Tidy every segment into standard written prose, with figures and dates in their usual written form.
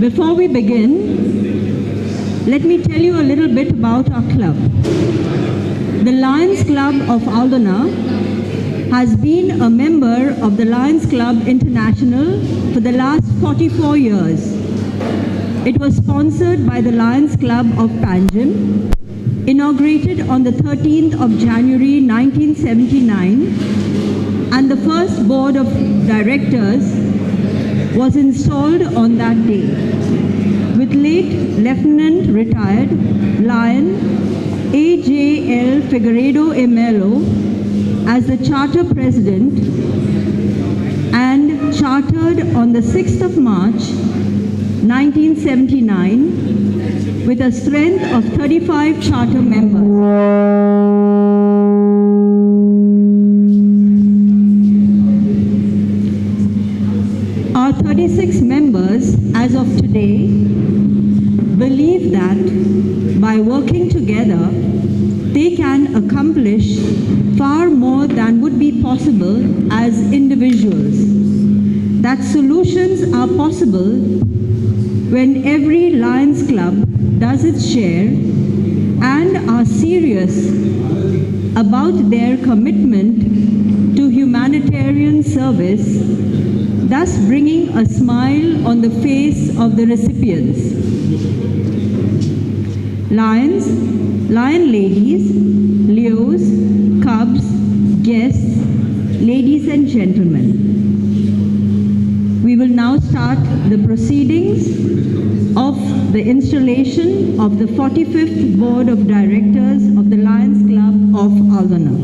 Before we begin, let me tell you a little bit about our club. The Lions Club of Aldona has been a member of the Lions Club International for the last 44 years. It was sponsored by the Lions Club of Panjim, inaugurated on the 13th of January 1979, and the first board of directors was installed on that day, with late Lieutenant Retired Lion A.J.L. Figueiredo Emelo as the charter president, and chartered on the 6th of March 1979 with a strength of 35 charter members. Our 36 members as of today believe that by working together, they can accomplish far more than would be possible as individuals. That solutions are possible when every Lions Club does its share and are serious about their commitment to humanitarian service, thus bringing a smile on the face of the recipients. Lions, lion ladies, Leos, cubs, guests, ladies and gentlemen. We will now start the proceedings of the installation of the 45th Board of Directors of the Lions Club of Aldona.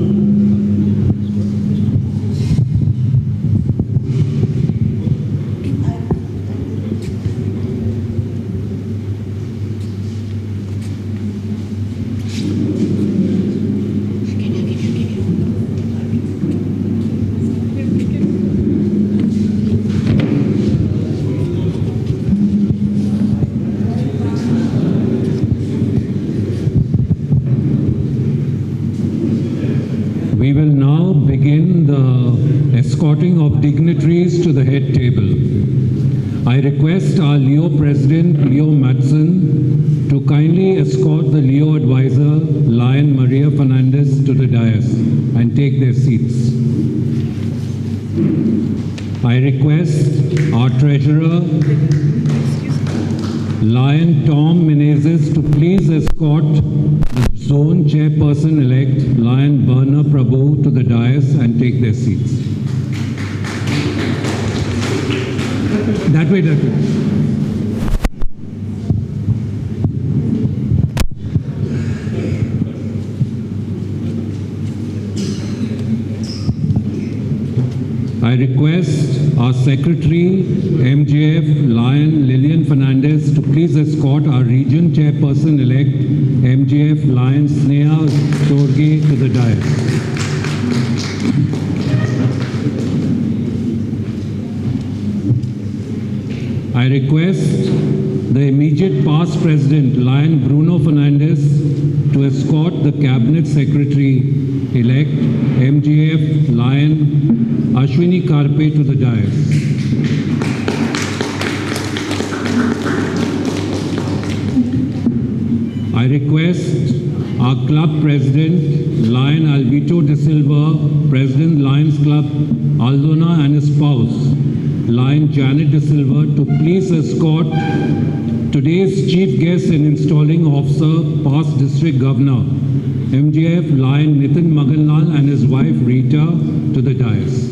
We will now begin the escorting of dignitaries to the head table. I request our Leo President, Leo Matson, to kindly escort the Leo Advisor, Lion Maria Fernandes, to the dais and take their seats. I request our Treasurer, Lion Tom Menezes, to please escort the Zone Chairperson-elect, Lion Berna Prabhu, to the dais and take their seats. That way, that way. I request our Secretary, MJF Lion Lillian Fernandes, to please escort our Region Chairperson-elect, MJF Lion Sneha Chorge, to the dais. I request the immediate past President, Lion Bruno Fernandes, to escort the Cabinet Secretary-elect, MJF Lion Ashwini Karpe, to the dais. I request our club president, Lion Alvito de Silva, President Lions Club Aldona, and his spouse, Lion Janet de Silva, to please escort today's chief guest and installing officer, past District Governor, MJF Lion Nitin Maganlal, and his wife Rita, to the dais.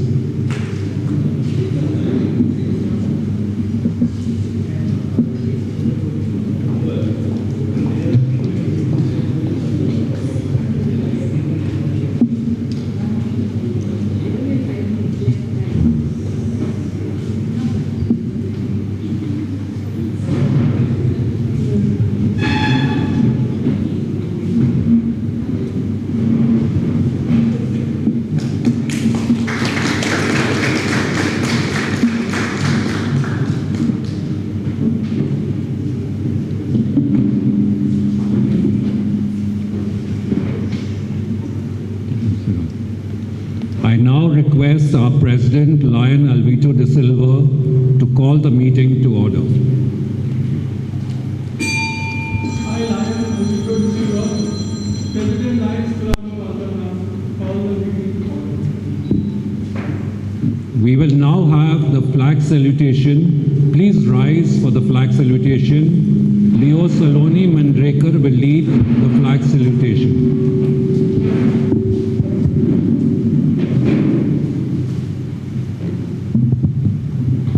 I now request our President, Lion Alvito de Silva, to call the meeting to order. the flag salutation. Please rise for the flag salutation. Leo Saloni Mandrekar will lead the flag salutation.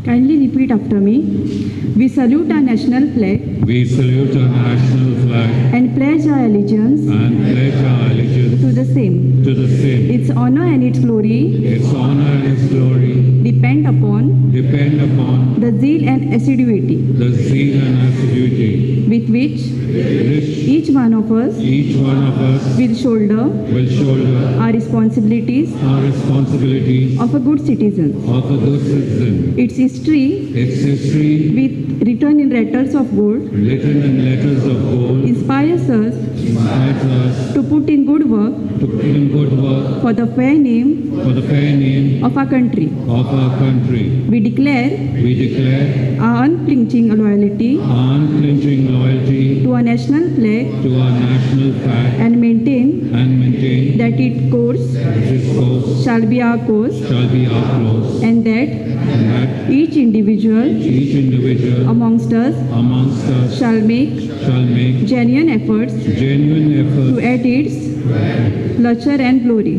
Kindly repeat after me. We salute our national flag We salute our national flag and pledge our allegiance and pledge our allegiance to the same. to the same. Its honor and its glory Its honor and its glory depend upon depend the zeal and assiduity upon the zeal and assiduity with which which each one of us each one of us will shoulder will shoulder our responsibilities our responsibilities of a good citizen. of a good citizen. Its history, Its history, with written in letters of gold, written in letters of gold, inspires us inspires us to put in good work to put in good work for the fair name for the fair name of our country. of our country. We declare We declare our unflinching loyalty our unflinching loyalty to our national flag to our national flag and maintain and maintain that its course this course shall be our course shall be our course, and that and that each individual each individual amongst us amongst us shall make shall make genuine efforts genuine to efforts add its luster and glory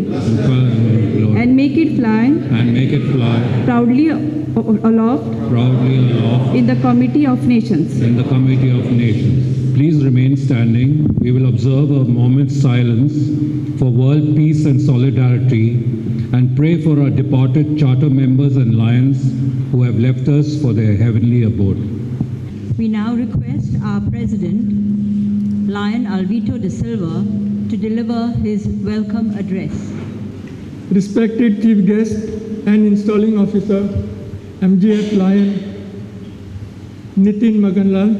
and make it fly and make it fly proudly aloft proudly aloft in the committee of nations. in the Committee of Nations. Please remain standing. We will observe a moment's silence for world peace and solidarity and pray for our departed charter members and lions who have left us for their heavenly abode. We now request our President, Lion Alvito de Silva, to deliver his welcome address. Respected Chief Guest and Installing Officer, MGF Lion, Nitin Maganlal,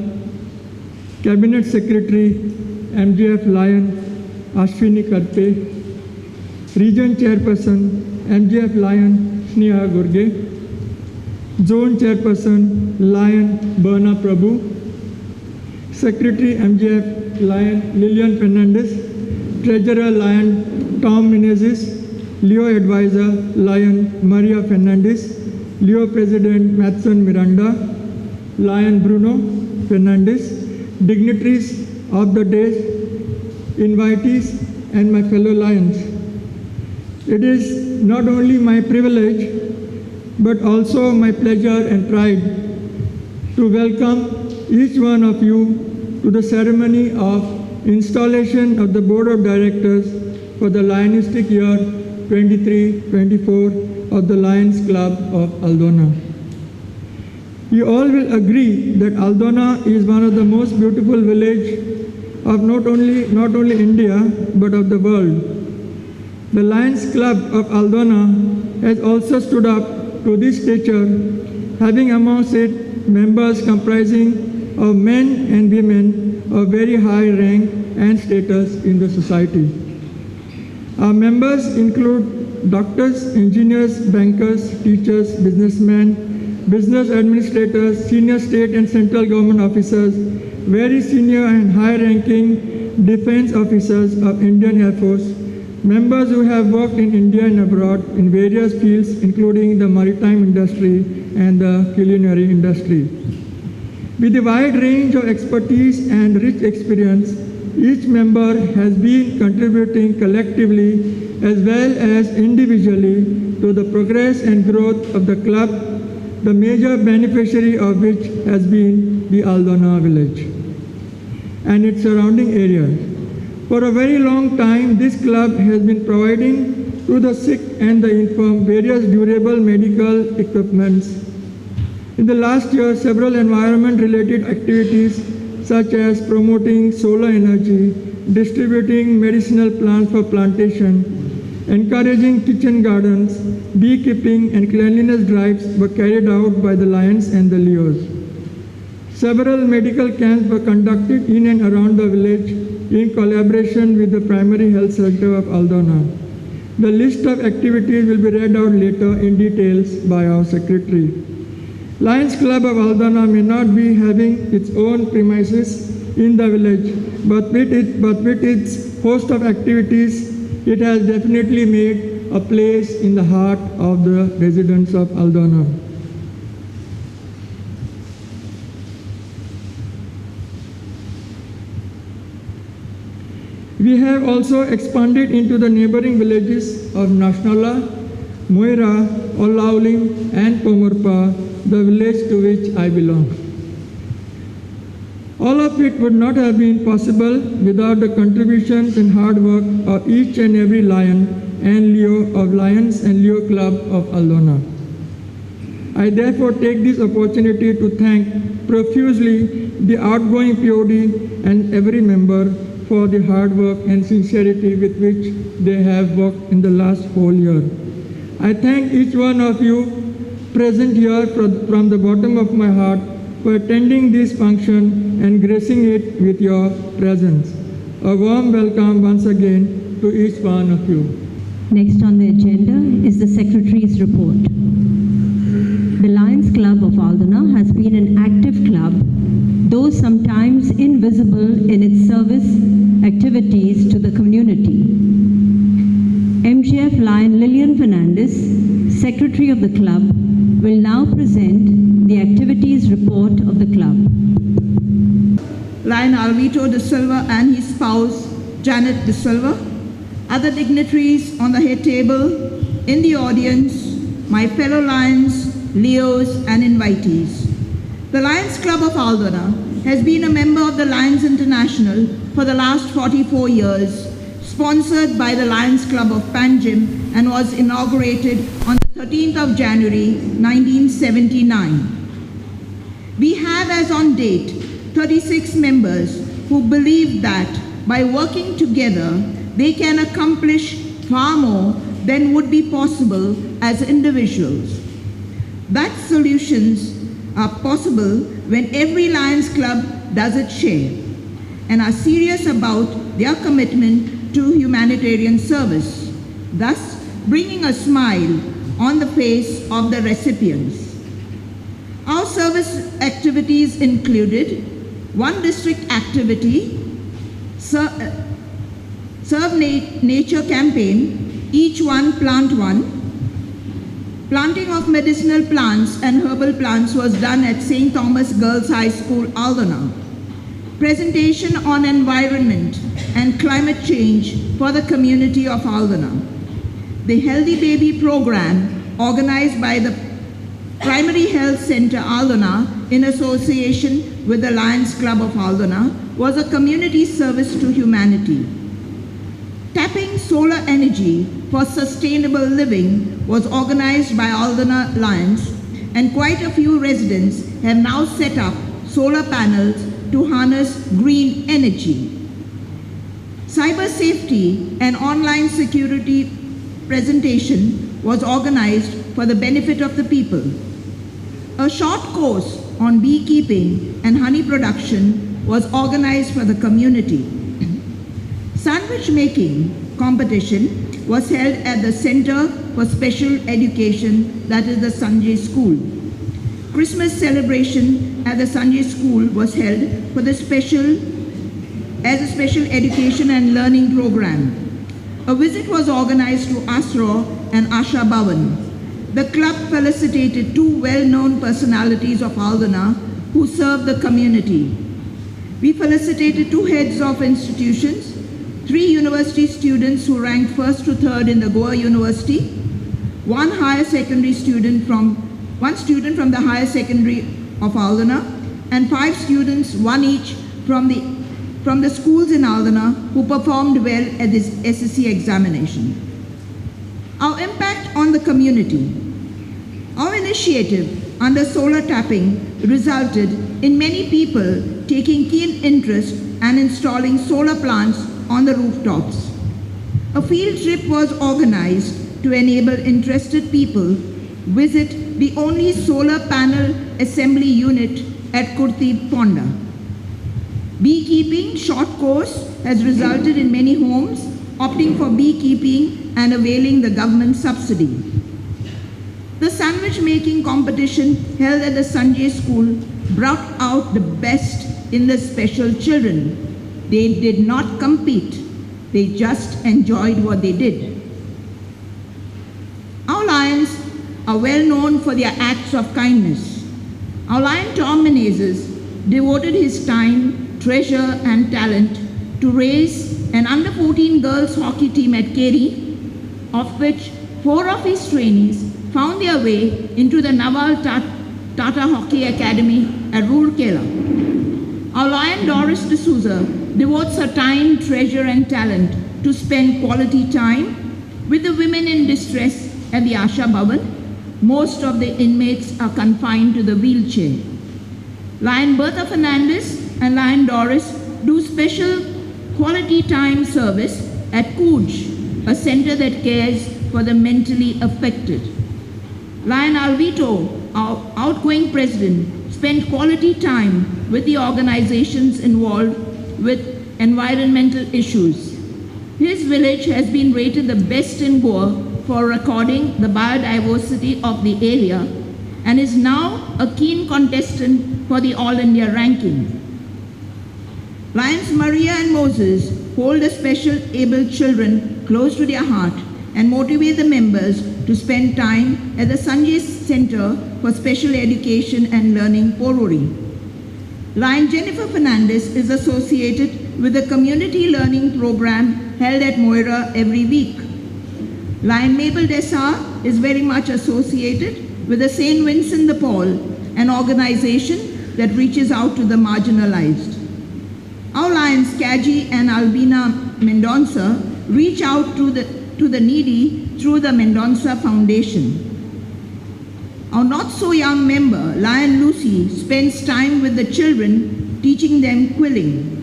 Cabinet Secretary, MGF Lion, Ashwini Karpe, Region Chairperson, MGF Lion, Sneha Gurge, Zone Chairperson, Lion, Berna Prabhu, Secretary, MGF Lion, Lilian Fernandes, Treasurer, Lion, Tom Menezes, Leo Advisor, Lion, Maria Fernandes, Leo President, Matson Miranda, Lion Bruno Fernandes, dignitaries of the day, invitees, and my fellow Lions. It is not only my privilege, but also my pleasure and pride to welcome each one of you to the ceremony of installation of the Board of Directors for the Lionistic year 23-24 of the Lions Club of Aldona. You all will agree that Aldona is one of the most beautiful villages of not only India, but of the world. The Lions Club of Aldona has also stood up to this stature, having amongst its members comprising of men and women of very high rank and status in the society. Our members include doctors, engineers, bankers, teachers, businessmen, business administrators, senior state and central government officers, very senior and high-ranking defense officers of Indian Air Force, members who have worked in India and abroad in various fields, including the maritime industry and the culinary industry. With a wide range of expertise and rich experience, each member has been contributing collectively as well as individually to the progress and growth of the club, the major beneficiary of which has been the Aldona village and its surrounding area. For a very long time, this club has been providing to the sick and the infirm various durable medical equipments. In the last year, several environment-related activities such as promoting solar energy, distributing medicinal plants for plantation, encouraging kitchen gardens, beekeeping and cleanliness drives were carried out by the Lions and the Leos. Several medical camps were conducted in and around the village in collaboration with the primary health center of Aldona. The list of activities will be read out later in details by our secretary. Lions Club of Aldona may not be having its own premises in the village, but with its host of activities, it has definitely made a place in the heart of the residents of Aldona. We have also expanded into the neighboring villages of Nashnala, Moira, Olauling, and Pomorpa, the village to which I belong. All of it would not have been possible without the contributions and hard work of each and every Lion and Leo of Lions and Leo Club of Aldona. I therefore take this opportunity to thank profusely the outgoing POD and every member for the hard work and sincerity with which they have worked in the last whole year. I thank each one of you present here from the bottom of my heart for attending this function and gracing it with your presence. A warm welcome once again to each one of you. Next on the agenda is the Secretary's report. The Lions Club of Aldona has been an active club, though sometimes invisible in its service activities to the community. MGF Lion Lilian Fernandes, Secretary of the club, will now present the activities report of the club. Lion Alvito de Silva and his spouse, Janet de Silva, other dignitaries on the head table, in the audience, my fellow Lions, Leos, and invitees. The Lions Club of Aldona has been a member of the Lions International for the last 44 years, sponsored by the Lions Club of Panjim, and was inaugurated on the 13th of January 1979. We have as on date 36 members who believe that by working together they can accomplish far more than would be possible as individuals. That solutions are possible when every Lions Club does its share and are serious about their commitment to humanitarian service, thus bringing a smile on the face of the recipients. Our service activities included one district activity, Serve Nature campaign, Each One Plant One. Planting of medicinal plants and herbal plants was done at St. Thomas Girls High School, Aldona. Presentation on environment and climate change for the community of Aldona. The Healthy Baby program organized by the Primary Health Center Aldona in association with the Lions Club of Aldona was a community service to humanity. Tapping solar energy for sustainable living was organized by Aldona Lions, and quite a few residents have now set up solar panels to harness green energy. Cyber safety and online security presentation was organized for the benefit of the people. A short course on beekeeping and honey production was organized for the community. Sandwich making competition was held at the Center for Special Education, that is the Sanjay School. Christmas celebration at the Sanjay School was held for the special education and learning program. A visit was organized to Asra and Asha Bhavan. The club felicitated two well-known personalities of Aldona who serve the community. We felicitated two heads of institutions, 3 university students who ranked 1st to 3rd in the Goa University, one student from the higher secondary of Aldona, and 5 students, one each from the schools in Aldona who performed well at this SSC examination. Our impact on the community. Our initiative under solar tapping resulted in many people taking keen interest and installing solar plants on the rooftops. A field trip was organized to enable interested people visit the only solar panel assembly unit at Kurti Ponda. Beekeeping short course has resulted in many homes opting for beekeeping and availing the government subsidy. The sandwich making competition held at the Sanjay School brought out the best in the special children. They did not compete, they just enjoyed what they did. Our Lions are well known for their acts of kindness. Our Lion Tom Menezes devoted his time, treasure, and talent to raise an under-14 girls hockey team at Keri, of which 4 of his trainees found their way into the Naval Tata Hockey Academy at Rourkela. Our Lion Doris D'Souza devotes her time, treasure and talent to spend quality time with the women in distress at the Asha Bhavan. Most of the inmates are confined to the wheelchair. Lion Bertha Fernandes and Lion Doris do special quality time service at Cooj, a center that cares for the mentally affected. Lion Alvito, our outgoing president, spent quality time with the organizations involved with environmental issues. His village has been rated the best in Goa for recording the biodiversity of the area and is now a keen contestant for the All India ranking. Lions Maria and Moses hold a special able children close to their heart and motivate the members to spend time at the Sanjay Center for Special Education and Learning, Porvorim. Lion Jennifer Fernandes is associated with the community learning program held at Moira every week. Lion Mabel Dessar is very much associated with the St. Vincent de Paul, an organization that reaches out to the marginalized. Our Lions Kaji and Albina Mendonça reach out to the needy through the Mendonça Foundation. Our not so young member, Lion Lucy, spends time with the children, teaching them quilling.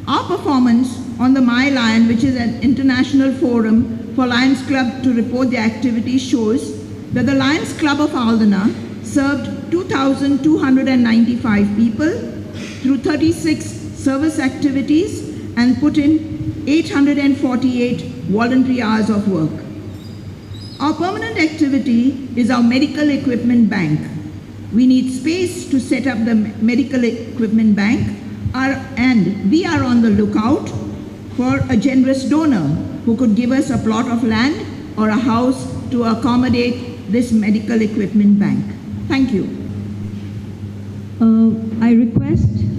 Our performance on the My Lion, which is an international forum for Lions Club to report their activities, shows that the Lions Club of Aldana served 2,295 people through 36 service activities and put in 848 voluntary hours of work. Our permanent activity is our medical equipment bank. We need space to set up the medical equipment bank, and we are on the lookout for a generous donor who could give us a plot of land or a house to accommodate this medical equipment bank. Thank you. I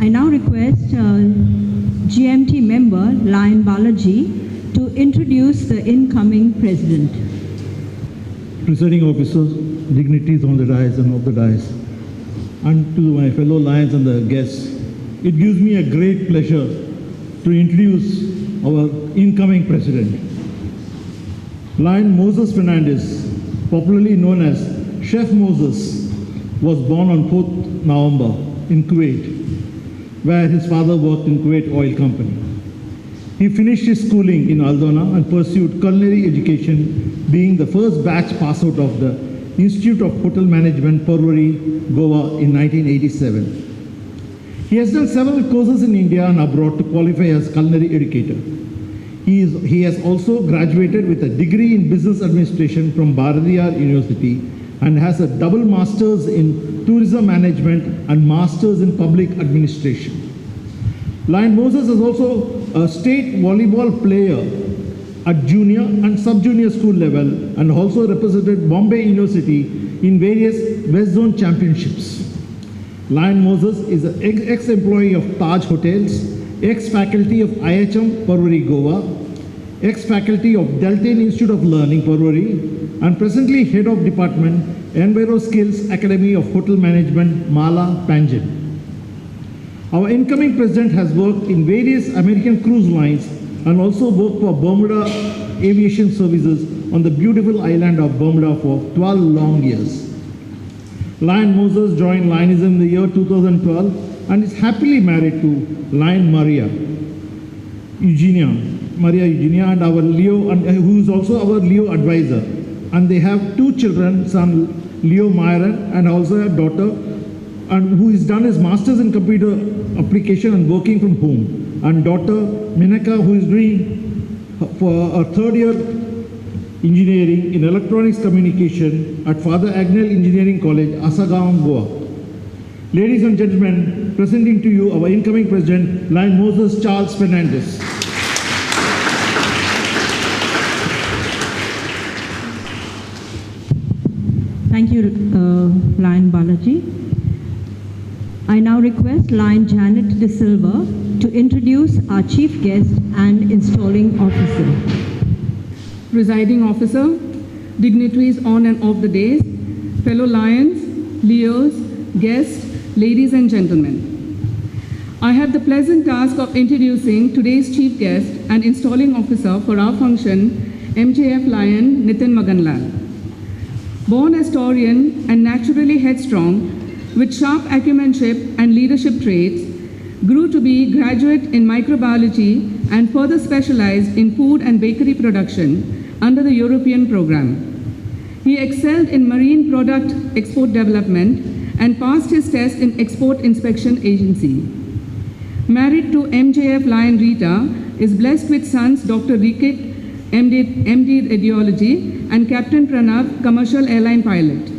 now request GMT member Lion Balaji to introduce the incoming president. Presiding officers, dignitaries on the dais and off the dais, and to my fellow Lions and the guests, it gives me a great pleasure to introduce our incoming president. Lion Moses Fernandes, popularly known as Chef Moses, was born on 4th November in Kuwait, where his father worked in Kuwait Oil Company. He finished his schooling in Aldana and pursued culinary education, being the first batch pass out of the Institute of Hotel Management, Porvorim, Goa in 1987. He has done several courses in India and abroad to qualify as culinary educator. He has also graduated with a degree in business administration from Bharatiyar University and has a double master's in tourism management and master's in public administration. Lion Moses is also a state volleyball player at junior and sub-junior school level and also represented Bombay University in various West Zone championships. Lion Moses is an ex-employee of Taj Hotels, ex-faculty of IHM Porvorim, Goa, ex-faculty of Deltane Institute of Learning, Porvorim, and presently head of department, Enviro Skills Academy of Hotel Management, Mala, Panjim. Our incoming president has worked in various American cruise lines and also worked for Bermuda Aviation Services on the beautiful island of Bermuda for 12 long years. Lion Moses joined Lionism in the year 2012 and is happily married to Lion Maria Eugenia, and our Leo, who is also our Leo advisor. And they have 2 children, son Leo Myron and also a daughter, and who has done his master's in computer application and working from home, and daughter Minaka, who is doing for a 3rd year engineering in electronics communication at Father Agnel Engineering College, Asagaon, Goa. Ladies and gentlemen, presenting to you our incoming president, Lion Moses Charles Fernandes. Thank you, Lion Balaji. I now request Lion Janet De Silva to introduce our chief guest and installing officer. Presiding officer, dignitaries on and off the dais, fellow Lions, Leos, guests, ladies and gentlemen. I have the pleasant task of introducing today's chief guest and installing officer for our function, MJF Lion Nitin Maganlal. Born as Taurian and naturally headstrong, with sharp acumenship and leadership traits, grew to be graduate in microbiology and further specialized in food and bakery production under the European program. He excelled in marine product export development and passed his test in Export Inspection Agency. Married to MJF Lion Rita, is blessed with sons Dr. Rikik, MD Radiology, and Captain Pranav, commercial airline pilot.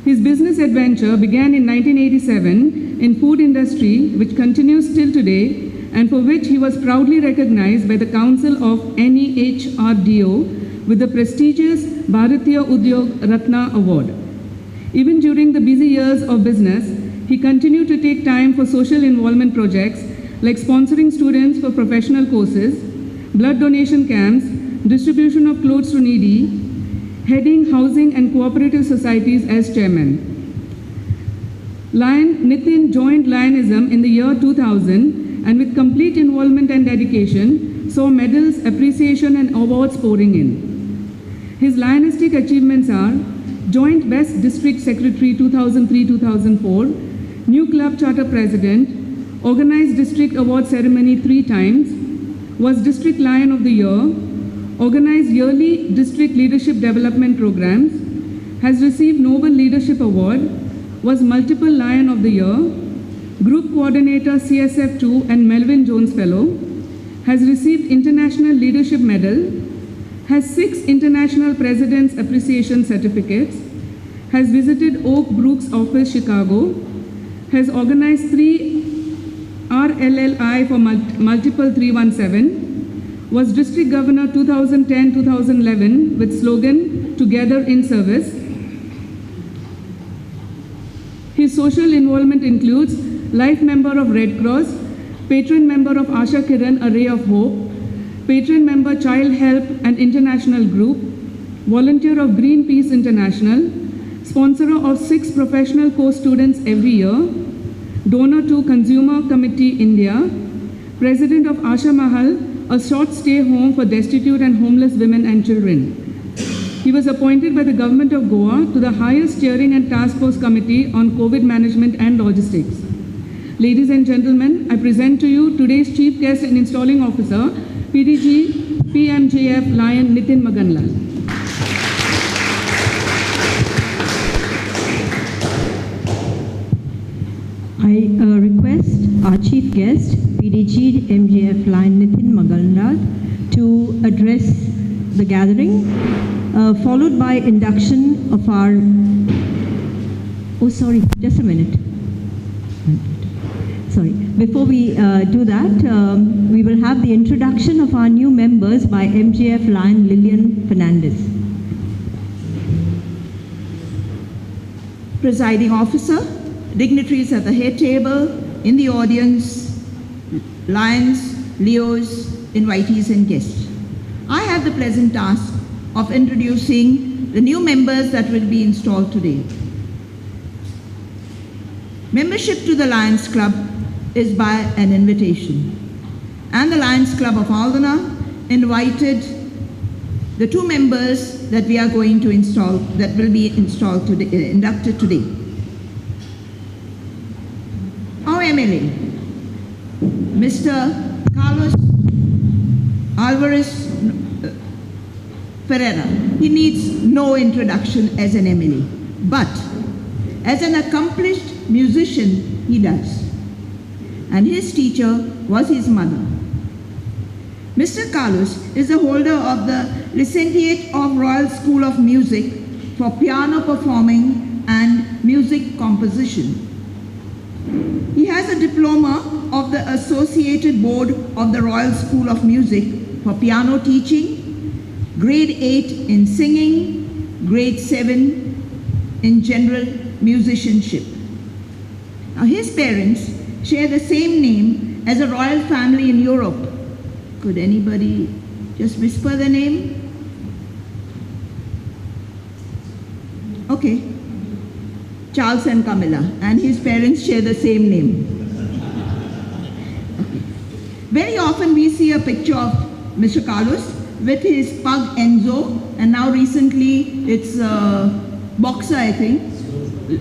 His business adventure began in 1987 in food industry, which continues till today, and for which he was proudly recognized by the Council of NEHRDO with the prestigious Bharatiya Udyog Ratna Award. Even during the busy years of business, he continued to take time for social involvement projects like sponsoring students for professional courses, blood donation camps, distribution of clothes to needy, heading housing and cooperative societies as chairman. Nitin joined Lionism in the year 2000 and with complete involvement and dedication, saw medals, appreciation and awards pouring in. His Lionistic achievements are Joint Best District Secretary 2003-2004, New Club Charter President, organized District Award Ceremony 3 times, was District Lion of the Year, organized yearly District Leadership Development Programs, has received Noble Leadership Award, was multiple Lion of the Year, Group Coordinator CSF2 and Melvin Jones Fellow, has received International Leadership Medal, has 6 International President's Appreciation Certificates, has visited Oak Brook's office, Chicago, has organized 3 RLLI for multiple 317, was District Governor 2010-2011 with slogan, Together in Service. His social involvement includes life member of Red Cross, patron member of Asha Kiran, A Ray of Hope, patron member Child Help and International Group, volunteer of Greenpeace International, sponsor of 6 professional course students every year, donor to Consumer Committee India, president of Asha Mahal, a short stay home for destitute and homeless women and children. He was appointed by the government of Goa to the highest steering and task force committee on COVID management and logistics. Ladies and gentlemen, I present to you today's chief guest and installing officer, PDG PMJF Lion Nitin Maganlal. I request our chief guest, PDG MJF Lion Nitin Maganlal, to address the gathering, followed by induction of our, just a minute. Sorry, before we do that, we will have the introduction of our new members by MJF Lion Lion Fernandes. Presiding officer, dignitaries at the head table, in the audience, Lions, Leos, invitees and guests. I have the pleasant task of introducing the new members that will be installed today. Membership to the Lions Club is by an invitation. And the Lions Club of Aldona invited the 2 members that we are going to install, that will be installed today, inducted today. Our MLA, Mr. Carlos Alvarez Ferreira. He needs no introduction as an MLA, but as an accomplished musician, he does. And his teacher was his mother. Mr. Carlos is the holder of the Licentiate of Royal School of Music for piano performing and music composition. He has a diploma of the Associated Board of the Royal School of Music for piano teaching, grade 8 in singing, grade 7 in general musicianship. Now his parents share the same name as a royal family in Europe. Could anybody just whisper the name? Okay. Charles and Camilla, and his parents share the same name. Okay. Very often we see a picture of Mr. Carlos with his pug Enzo, and now recently it's boxer, I think,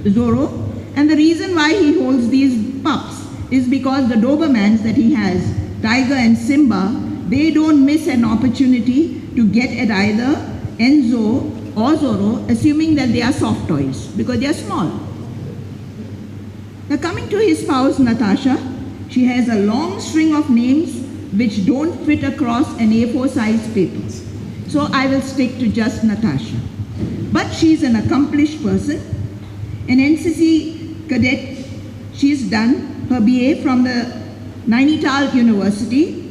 Zorro. And the reason why he holds these pups is because the Dobermans that he has, Tiger and Simba, they don't miss an opportunity to get at either Enzo or Zorro, assuming that they are soft toys, because they are small. Now coming to his spouse, Natasha, she has a long string of names which don't fit across an A4 size paper. So I will stick to just Natasha. But she's an accomplished person, an NCC cadet. She's done her BA from the Nainital University.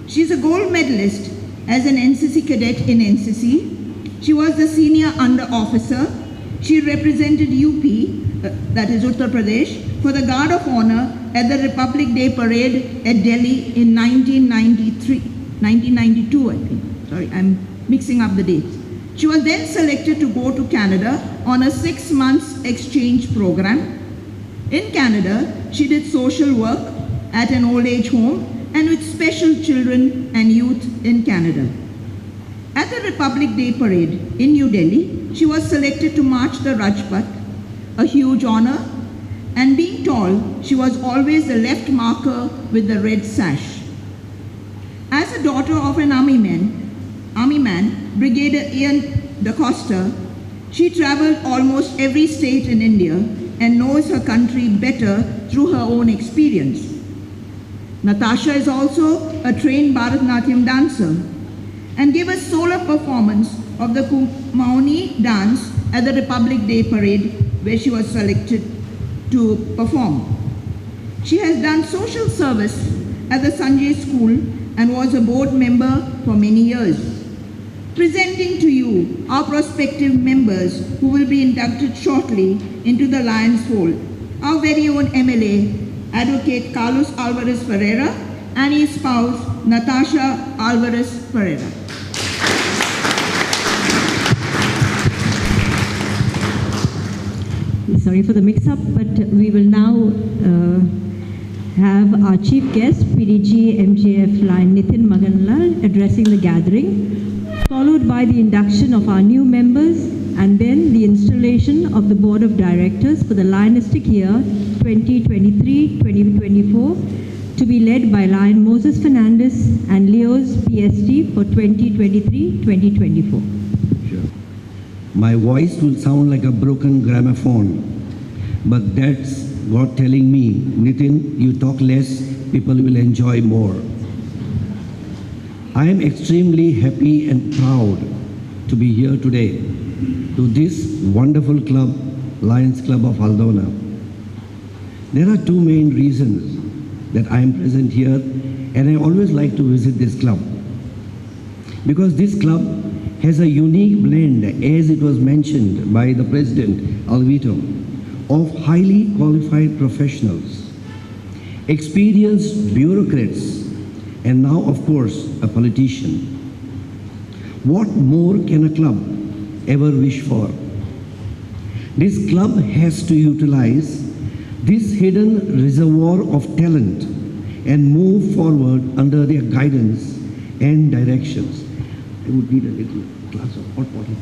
She's a gold medalist as an NCC cadet in NCC. She was the senior under officer. She represented UP, that is Uttar Pradesh, for the Guard of Honor at the Republic Day Parade at Delhi in 1992, I think. Sorry, I'm mixing up the dates. She was then selected to go to Canada on a 6 months exchange program. In Canada, she did social work at an old age home and with special children and youth in Canada. At the Republic Day Parade in New Delhi, she was selected to march the Rajpath, a huge honor, and being tall, she was always the left marker with the red sash. As a daughter of an army man, Brigadier Ian DaCosta, she traveled almost every state in India and knows her country better through her own experience. Natasha is also a trained Bharatanatyam dancer and gave a solo performance of the Kumaoni dance at the Republic Day Parade, where she was selected to perform. She has done social service at the Sanjay School and was a board member for many years. Presenting to you our prospective members who will be inducted shortly into the Lions fold, our very own MLA, Advocate Carlos Alvarez Ferreira, and his spouse, Natasha Alvarez Ferreira. Sorry for the mix-up, but we will now have our chief guest, PDG MJF Lion Nitin Maganlal, addressing the gathering, followed by the induction of our new members, and then the installation of the Board of Directors for the Lionistic year 2023-2024, to be led by Lion Moses Fernandes and Leo's PST for 2023-2024. My voice will sound like a broken gramophone, but that's God telling me, Nitin, you talk less, people will enjoy more. I am extremely happy and proud to be here today to this wonderful club, Lions Club of Aldona. There are two main reasons that I am present here, and I always like to visit this club. Because this club has a unique blend, as it was mentioned by the President, Alvito, of highly qualified professionals, experienced bureaucrats, and now, of course, a politician. What more can a club ever wish for? This club has to utilize this hidden reservoir of talent and move forward under their guidance and directions. I would need a little glass of hot water.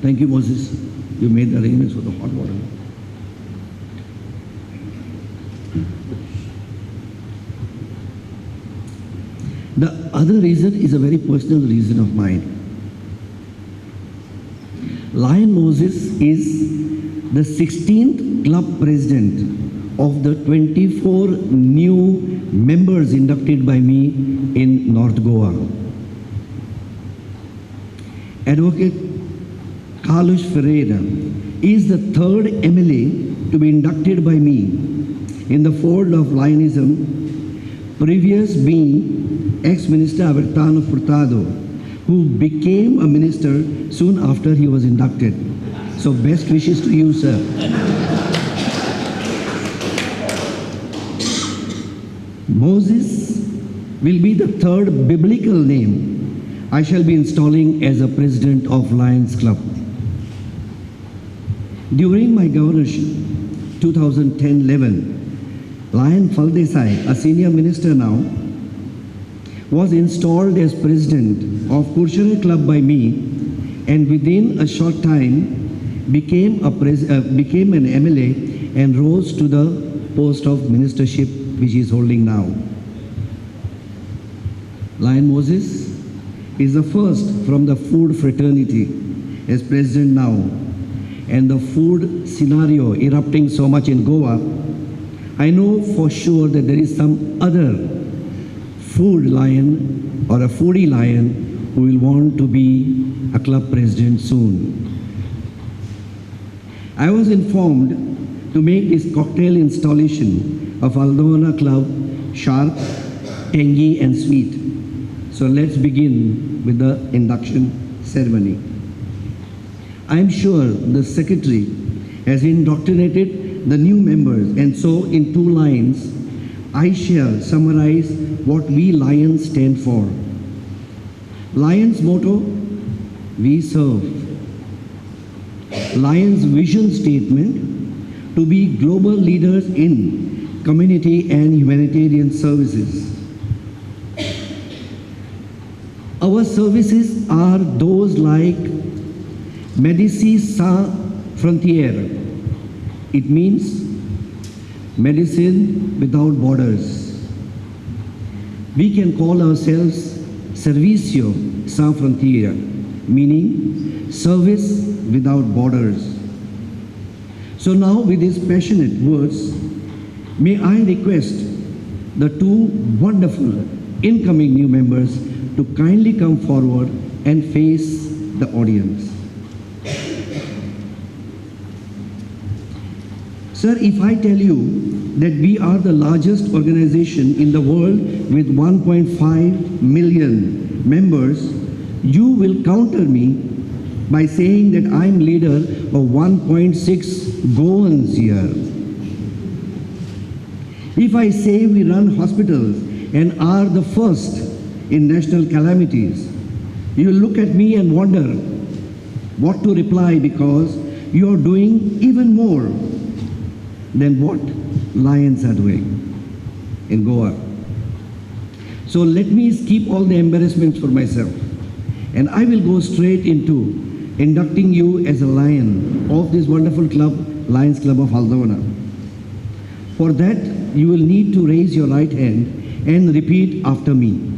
Thank you, Moses. You made the arrangements for the hot water. The other reason is a very personal reason of mine. Lion Moses is the 16th club president of the 24 new members inducted by me in North Goa. Advocate Carlos Ferreira is the third MLA to be inducted by me in the fold of Lionism, previous being ex-minister Abertano Furtado, who became a minister soon after he was inducted. So best wishes to you, sir. Moses will be the third biblical name I shall be installing as a president of Lions Club. During my governorship, 2010-11, Lion Faldesai, a senior minister now, was installed as president of Kurshare Club by me, and within a short time became an MLA and rose to the post of ministership which he is holding now. Lion Moses is the first from the food fraternity as president now, and the food scenario erupting so much in Goa, I know for sure that there is some other food lion or a foodie lion who will want to be a club president soon. I was informed to make this cocktail installation of Aldona Club sharp, tangy and sweet. So let's begin with the induction ceremony. I am sure the secretary has indoctrinated the new members, and so in 2 lines, I shall summarize what we Lions stand for. Lions motto, we serve. Lions vision statement, to be global leaders in community and humanitarian services. Our services are those like Médecins Sans Frontières. It means medicine without borders. We can call ourselves Servicio Sans Frontières, meaning service without borders. So now with these passionate words, may I request the 2 wonderful incoming new members to kindly come forward and face the audience. Sir, if I tell you that we are the largest organization in the world with 1.5 million members, you will counter me by saying that I'm leader of 1.6 Goans here. If I say we run hospitals and are the first in national calamities, you look at me and wonder what to reply, because you are doing even more than what Lions are doing in Goa. So let me skip all the embarrassments for myself, and I will go straight into inducting you as a lion of this wonderful club, Lions Club of Aldona. For that, you will need to raise your right hand and repeat after me.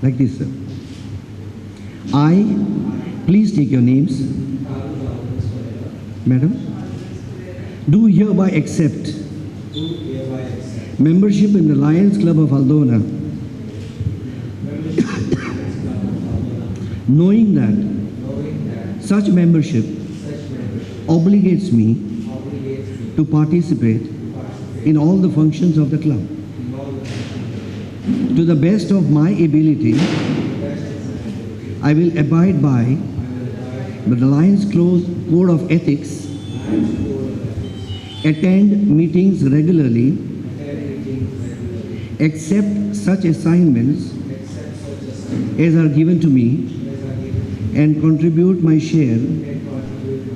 Like this, sir. I, please take your names. Madam, do hereby accept membership in the Lions Club of Aldona, knowing that such membership obligates me to participate in all the functions of the club to the best of my ability. I will abide by the Lions Code of Ethics, attend meetings regularly, accept such assignments as are given to me, and contribute my share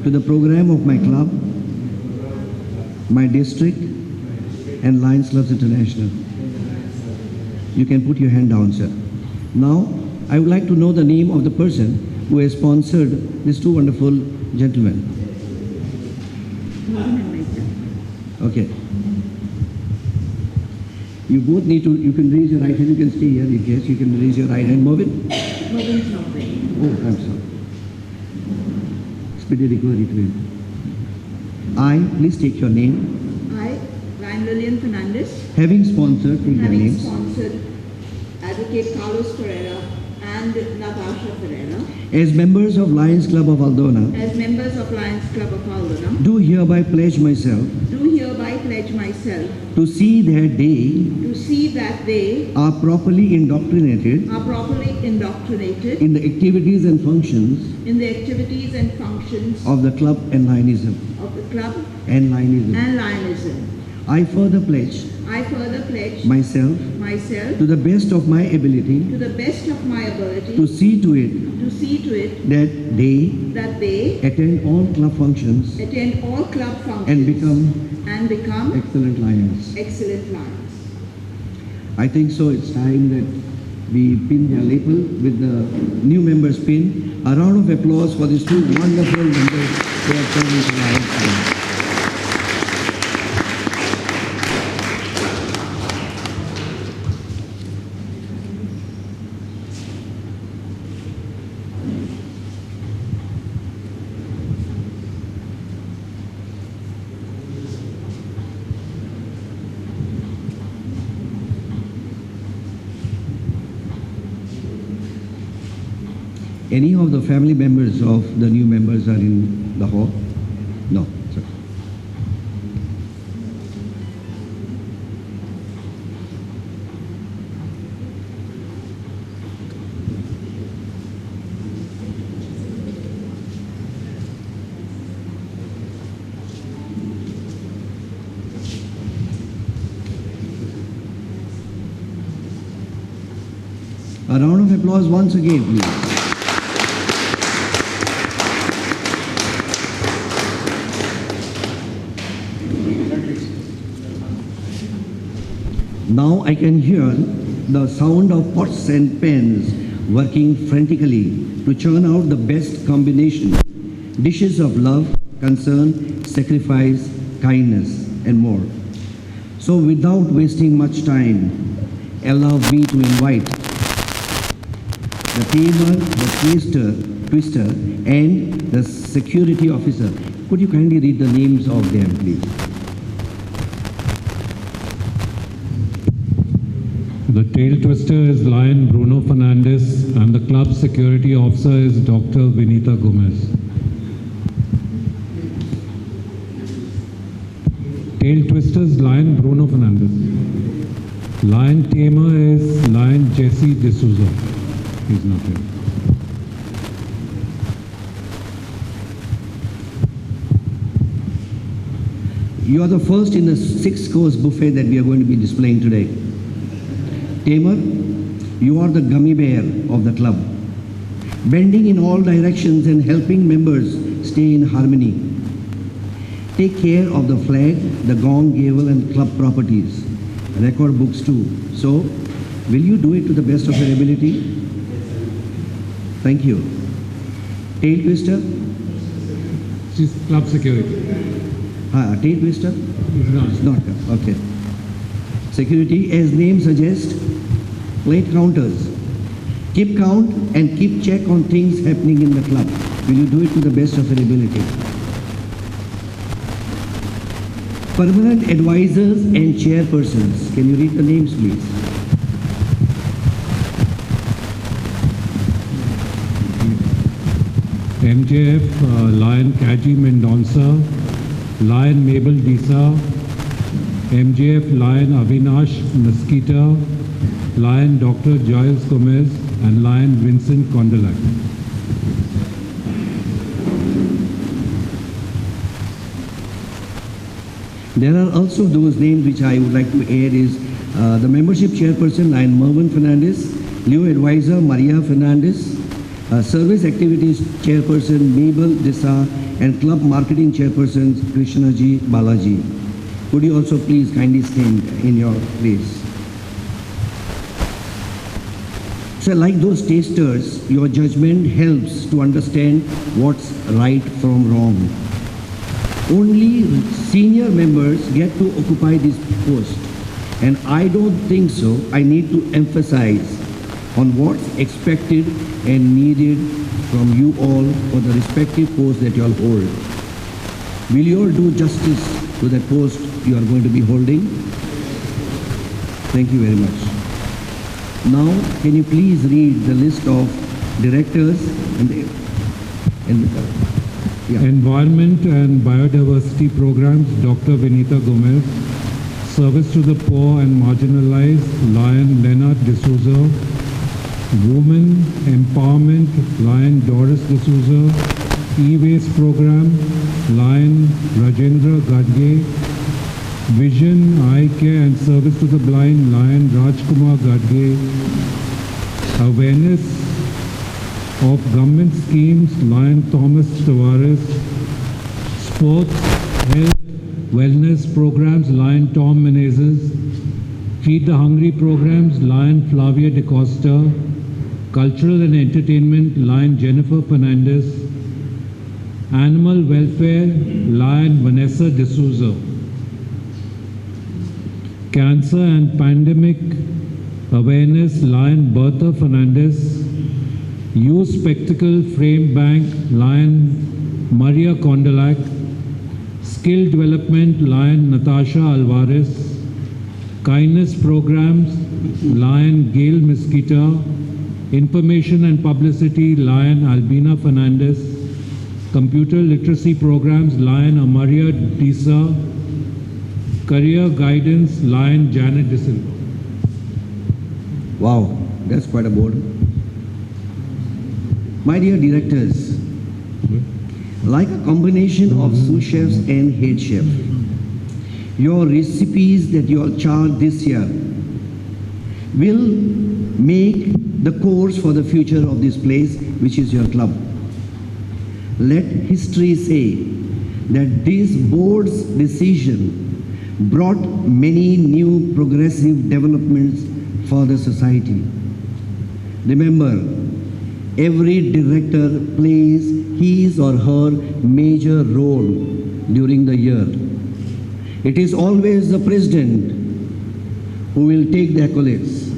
to the program of my club, my district, and Lions Clubs International. You can put your hand down, sir. Now, I would like to know the name of the person who has sponsored these 2 wonderful gentlemen. Okay. You both need to, you can raise your right hand, you can stay here in case, you can raise your right hand. Movin? Movin's not there. Oh, I'm sorry. Speedy recovery to him. I, please take your name. I, Lion Fernandes, Having sponsored, take their names. sponsored Advocate Carlos Ferreira and Natasha Ferreira As members of Lions Club of Aldona, as members of Lions Club of Aldona, do hereby pledge myself do hereby pledge myself to see that they are properly indoctrinated in the activities and functions of the club and Lionism. of the club And Lionism. and Lionism. I further pledge myself myself to the best of my ability to the best of my ability to see to it that they that they attend all club functions attend all club functions and become excellent lions. I think so it's time that we pin their lapel with the new members pin. A round of applause for these two wonderful members who have come into Lions Club. Any of the family members of the new members are in the hall? No. Sir. A round of applause once again, please. Now I can hear the sound of pots and pans working frantically to churn out the best combination, dishes of love, concern, sacrifice, kindness, and more. So without wasting much time, allow me to invite the tamer, the twister, and the security officer. Could you kindly read the names of them, please? The tail twister is Lion Bruno Fernandes and the club security officer is Dr. Vinita Gomez. Tail twister is Lion Bruno Fernandes. Lion tamer is Lion Jesse D'Souza. He's not here. You are the first in the 6-course buffet that we are going to be displaying today. Tamer, you are the gummy bear of the club, bending in all directions and helping members stay in harmony. Take care of the flag, the gong, gavel and club properties, record books too. So, will you do it to the best of your ability? Thank you. Tail twister? She's club security. Tail twister? He's not. It's not. Okay. Security, as name suggests, plate counters. Keep count and keep check on things happening in the club. Will you do it to the best of your ability? Permanent advisors and chairpersons. Can you read the names, please? MJF, Lion Kaji Mendonça, Lion Mabel Disa, MJF Lion Avinash Mesquita, Lion Dr. Giles Gomez, and Lion Vincent Condelac. There are also those names which I would like to add is the membership chairperson Lion Mervyn Fernandes, Leo advisor Maria Fernandes, service activities chairperson Mabel Disa, and club marketing chairperson Krishnaji Balaji. Could you also please kindly stand in your place? So like those tasters, your judgment helps to understand what's right from wrong. Only senior members get to occupy this post, and I don't think so. I need to emphasize on what's expected and needed from you all for the respective posts that you all hold. Will you all do justice to that post you are going to be holding? Thank you very much. Now, can you please read the list of directors yeah. Environment and Biodiversity Programs, Dr. Vinita Gomez. Service to the Poor and Marginalized, Lion Leonard D'Souza. Women Empowerment, Lion Doris D'Souza. E-Waste Program, Lion Rajendra Gadge. Vision, Eye Care and Service to the Blind, Lion Rajkumar Gadge. Awareness of government schemes, Lion Thomas Tavares. Sports, Health, Wellness Programs, Lion Tom Menezes. Feed the Hungry Programs, Lion Flavia De Costa. Cultural and Entertainment, Lion Jennifer Fernandes. Animal Welfare, Lion Vanessa D'Souza. Cancer and Pandemic Awareness, Lion Bertha Fernandes. Youth Spectacle Frame Bank, Lion Maria Kondalak. Skill Development, Lion Natasha Alvarez. Kindness Programs, Lion Gail Mesquita. Information and Publicity, Lion Albina Fernandez. Computer Literacy Programs, Lion Amaria Disa. Career Guidance, Lion Janet De Silva. Wow, that's quite a board. My dear directors, like a combination of sous chefs and head chef, your recipes that you all chart this year will make the course for the future of this place, which is your club. Let history say that this board's decision brought many new progressive developments for the society. Remember, every director plays his or her major role during the year. It is always the president who will take the accolades,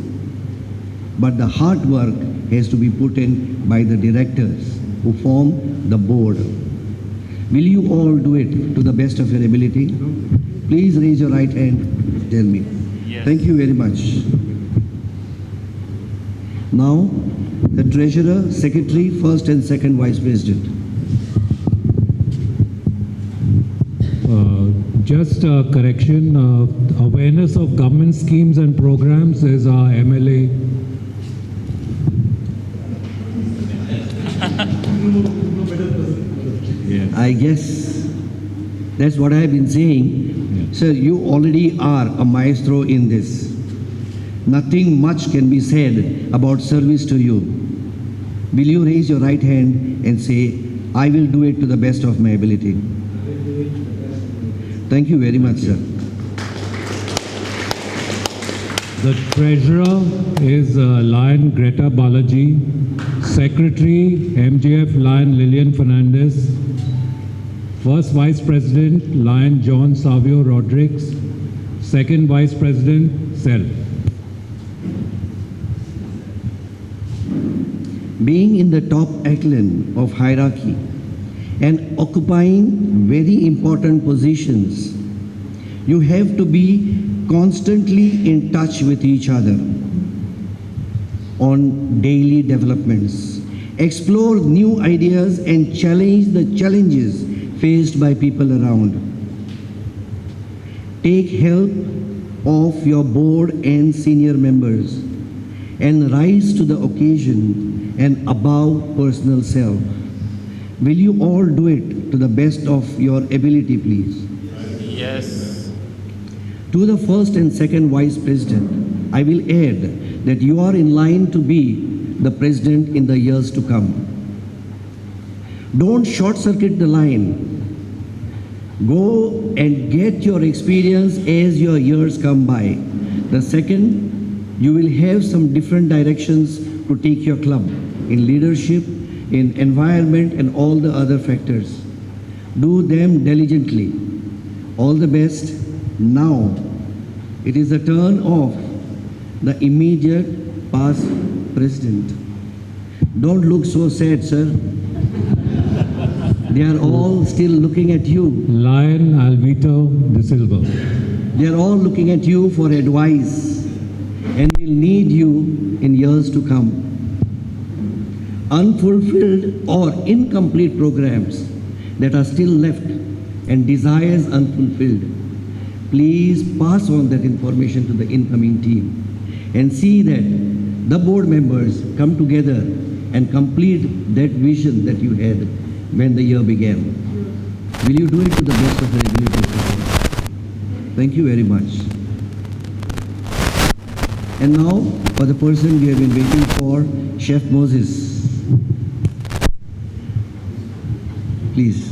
but the hard work has to be put in by the directors who form the board. Will you all do it to the best of your ability? Please raise your right hand. Tell me. Yes. Thank you very much. Now, the treasurer, secretary, first and second vice president. Just a correction, awareness of government schemes and programs is our MLA. Yes. I guess that's what I have been saying. Yes. Sir, you already are a maestro in this. Nothing much can be said about service to you. Will you raise your right hand and say, I will do it to the best of my ability? Thank you very much, sir. The treasurer is Lion Greta Balaji. Secretary, MJF Lion Lillian Fernandez. First Vice President, Lion John Savio Rodriguez. Second Vice President, Self. Being in the top echelon of hierarchy and occupying very important positions, you have to be constantly in touch with each other on daily developments, explore new ideas and challenge the challenges faced by people around. Take help of your board and senior members and rise to the occasion and above personal self. Will you all do it to the best of your ability, please? Yes. To the first and second vice president, I will add that you are in line to be the president in the years to come. Don't short circuit the line. Go and get your experience as your years come by. The second, you will have some different directions to take your club in leadership, in environment and all the other factors. Do them diligently. All the best. Now, it is the turn of the immediate past president. Don't look so sad, sir. They are all still looking at you. Lion Alvito De Silva. They are all looking at you for advice and will need you in years to come. Unfulfilled or incomplete programs that are still left and desires unfulfilled, please pass on that information to the incoming team and see that the board members come together and complete that vision that you had when the year began. Will you do it to the best of your ability? Thank you very much. And now, for the person we have been waiting for, Chef Moses. Please.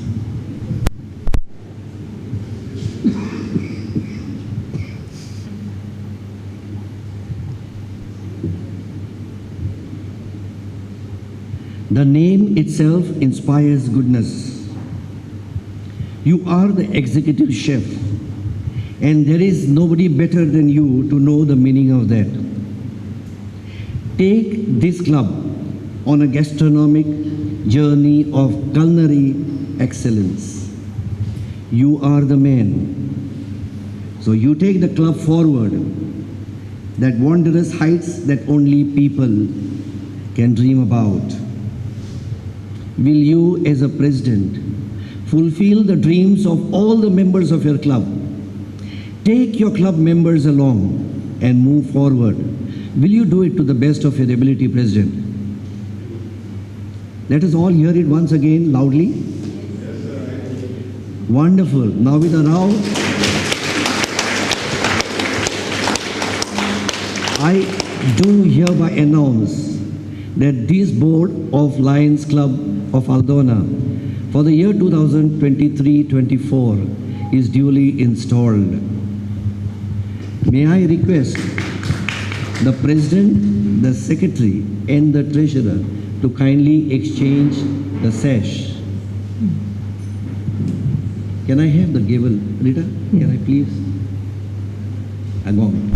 The name itself inspires goodness. You are the executive chef, and there is nobody better than you to know the meaning of that. Take this club on a gastronomic journey of culinary excellence. You are the man. So you take the club forward, that wondrous heights that only people can dream about. Will you, as a president, fulfill the dreams of all the members of your club? Take your club members along and move forward. Will you do it to the best of your ability, President? Let us all hear it once again loudly. Wonderful. Now with a round, I do hereby announce that this board of Lions Club of Aldona for the year 2023-24 is duly installed. May I request the President, the Secretary and the Treasurer to kindly exchange the sash. Can I have the gavel, Rita? Can I please? I'm on.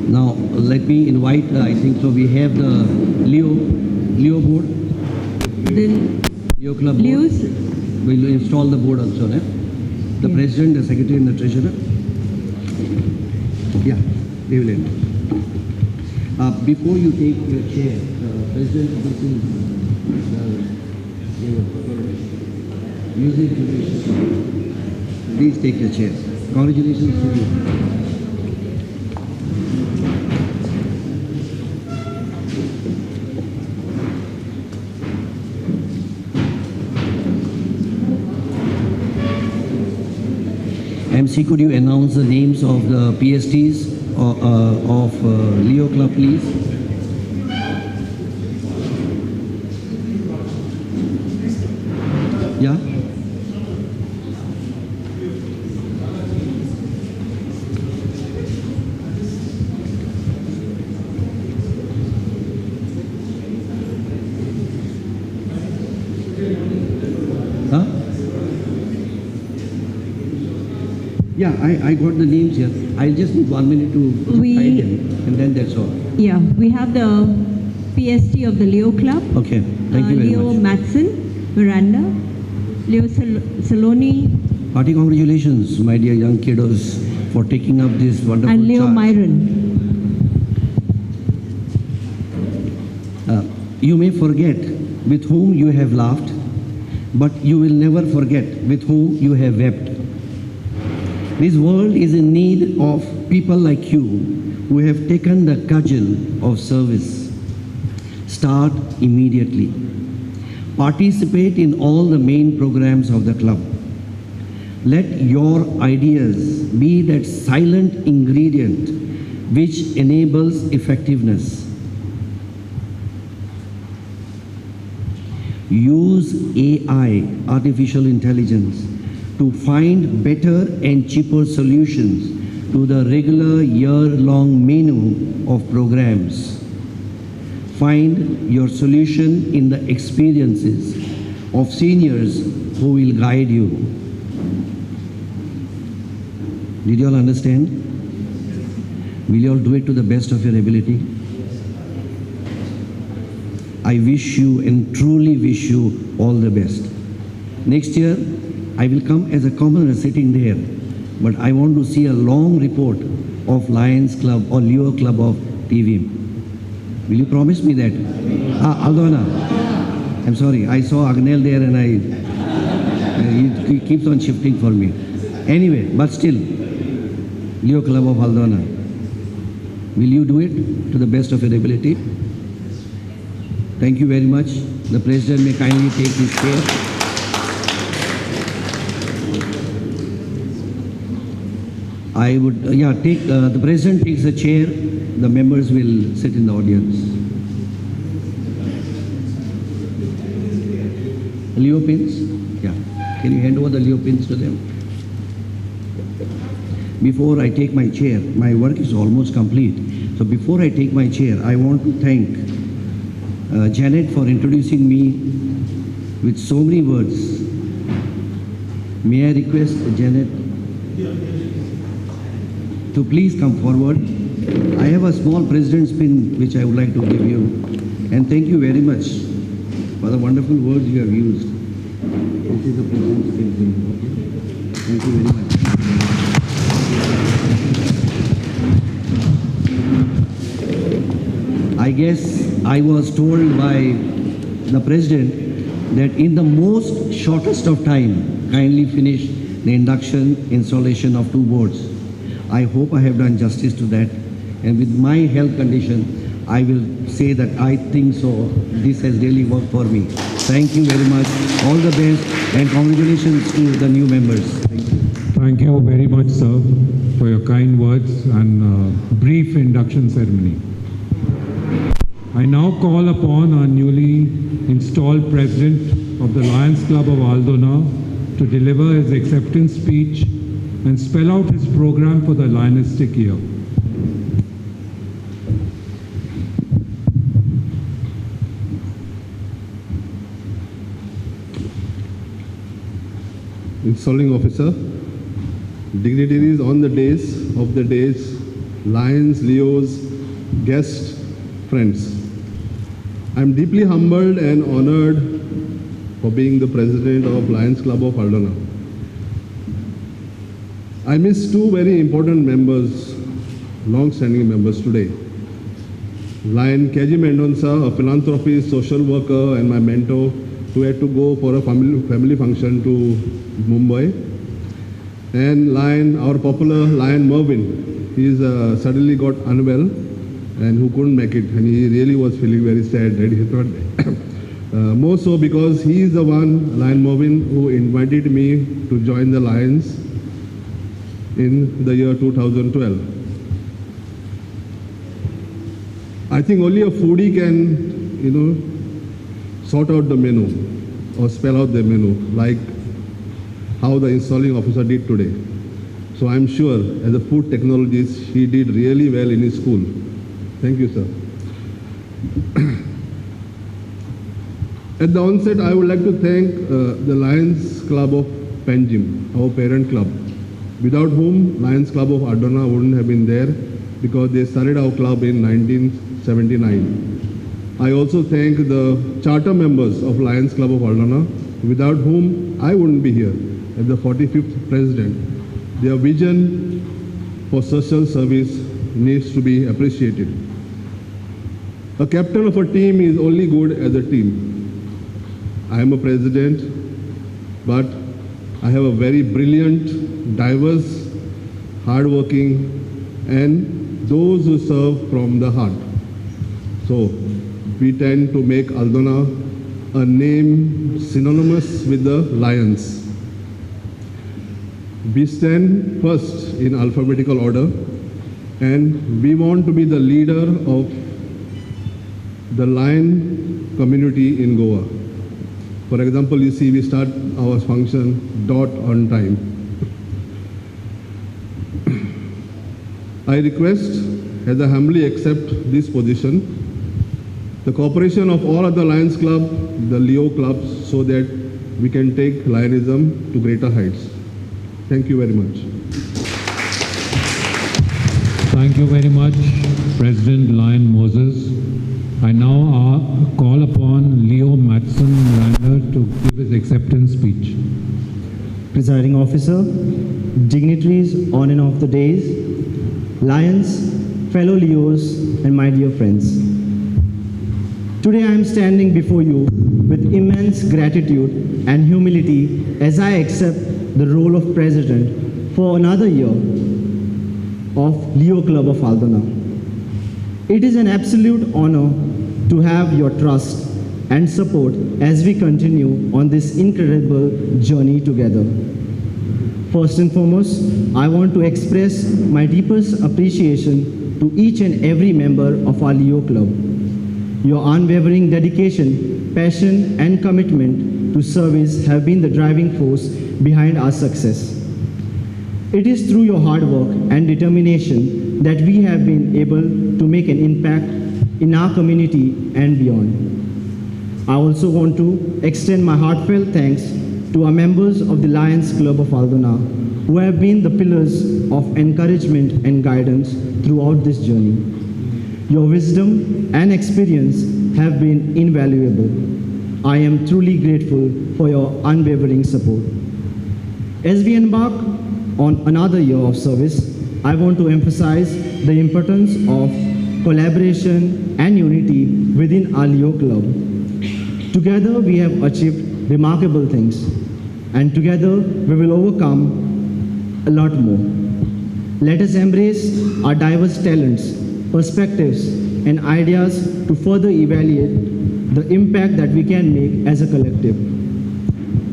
Now, let me invite, I think so we have the Leo board, The Leo Club board. Leos, We'll install the board also, right? The President, the Secretary and the Treasurer. Yeah, they will enter. Before you take your chair, President, this is the music division. Please take your chair. Congratulations to you. MC, could you announce the names of the PSTs of Leo Club, please? Yeah? Huh? Yeah, I got the names here. I just need 1 minute to hide them, and then that's all. yeah, we have the PST of the Leo Club. Okay, thank you very Leo much. Matson, Miranda, Leo Saloni, Hearty congratulations, my dear young kiddos, for taking up this wonderful and Leo charge. Myron. You may forget with whom you have laughed, but you will never forget with whom you have wept. This world is in need of people like you who have taken the cudgel of service. Start immediately. Participate in all the main programs of the club. Let your ideas be that silent ingredient which enables effectiveness. Use AI, artificial intelligence, to find better and cheaper solutions to the regular year-long menu of programs. Find your solution in the experiences of seniors who will guide you. Did you all understand? Will you all do it to the best of your ability? I wish you and truly wish you all the best. Next year, I will come as a commoner sitting there, but I want to see a long report of Lions Club or Leo Club of TV. Will you promise me that? Aldona. I'm sorry, I saw Agnel there and he keeps on shifting for me. Anyway, but still, Leo Club of Aldona. Will you do it to the best of your ability? Thank you very much. The President may kindly take his chair. I would, the President takes a chair, the members will sit in the audience. Leo pins? Yeah. Can you hand over the Leo pins to them? Before I take my chair, my work is almost complete. So before I take my chair, I want to thank Janet for introducing me with so many words. May I request Janet to please come forward. I have a small president's pin which I would like to give you. And thank you very much for the wonderful words you have used. This is the president's pin. Thank you very much. I guess I was told by the President that in the most shortest of time, kindly finish the induction, installation of 2 boards. I hope I have done justice to that. And with my health condition, I will say that I think so. This has really worked for me. Thank you very much. All the best and congratulations to the new members. Thank you. Thank you very much, sir, for your kind words and brief induction ceremony. I now call upon our newly installed President of the Lions Club of Aldona to deliver his acceptance speech and spell out his program for the Lionistic year. Installing officer, dignitaries on the days of the days, Lions, Leos, guests, friends. I am deeply humbled and honored for being the president of Lions Club of Aldona. I miss 2 very important members, long-standing members today. Lion KG Mendonça, a philanthropist, social worker, and my mentor, who had to go for a family function to Mumbai. And Lion, our popular Lion Mervyn, he suddenly got unwell and who couldn't make it, and he really was feeling very sad that he thought more so because he is the one, Lion Mervyn, who invited me to join the Lions in the year 2012. I think only a foodie can, sort out the menu or spell out the menu like how the installing officer did today. So I'm sure as a food technologist, he did really well in his school. Thank you, sir. At the onset, I would like to thank the Lions Club of Panjim, our parent club, without whom Lions Club of Aldona wouldn't have been there because they started our club in 1979. I also thank the charter members of Lions Club of Aldona, without whom I wouldn't be here as the 45th president. Their vision for social service needs to be appreciated. A captain of a team is only good as a team. I am a president, but I have a very brilliant, diverse, hardworking, and those who serve from the heart. So we tend to make Aldona a name synonymous with the Lions. We stand first in alphabetical order, and we want to be the leader of the Lion community in Goa. For example, you see we start our function dot on time. I request, as I humbly accept this position, the cooperation of all other Lions Club, the Leo clubs, so that we can take Lionism to greater heights. Thank you very much. Thank you very much, President Lion Moses. I now call upon Leo Matson Lander to give his acceptance speech. Presiding officer, dignitaries on and off the days, Lions, fellow Leos, and my dear friends. Today I am standing before you with immense gratitude and humility as I accept the role of President for another year of Leo Club of Aldona. It is an absolute honor to have your trust and support as we continue on this incredible journey together. First and foremost, I want to express my deepest appreciation to each and every member of our Leo Club. Your unwavering dedication, passion, and commitment to service have been the driving force behind our success. It is through your hard work and determination that we have been able to make an impact in our community and beyond. I also want to extend my heartfelt thanks to our members of the Lions Club of Aldona, who have been the pillars of encouragement and guidance throughout this journey. Your wisdom and experience have been invaluable. I am truly grateful for your unwavering support. As we embark on another year of service, I want to emphasize the importance of collaboration and unity within our Leo Club. Together we have achieved remarkable things, and together we will overcome a lot more. Let us embrace our diverse talents, perspectives, and ideas to further evaluate the impact that we can make as a collective.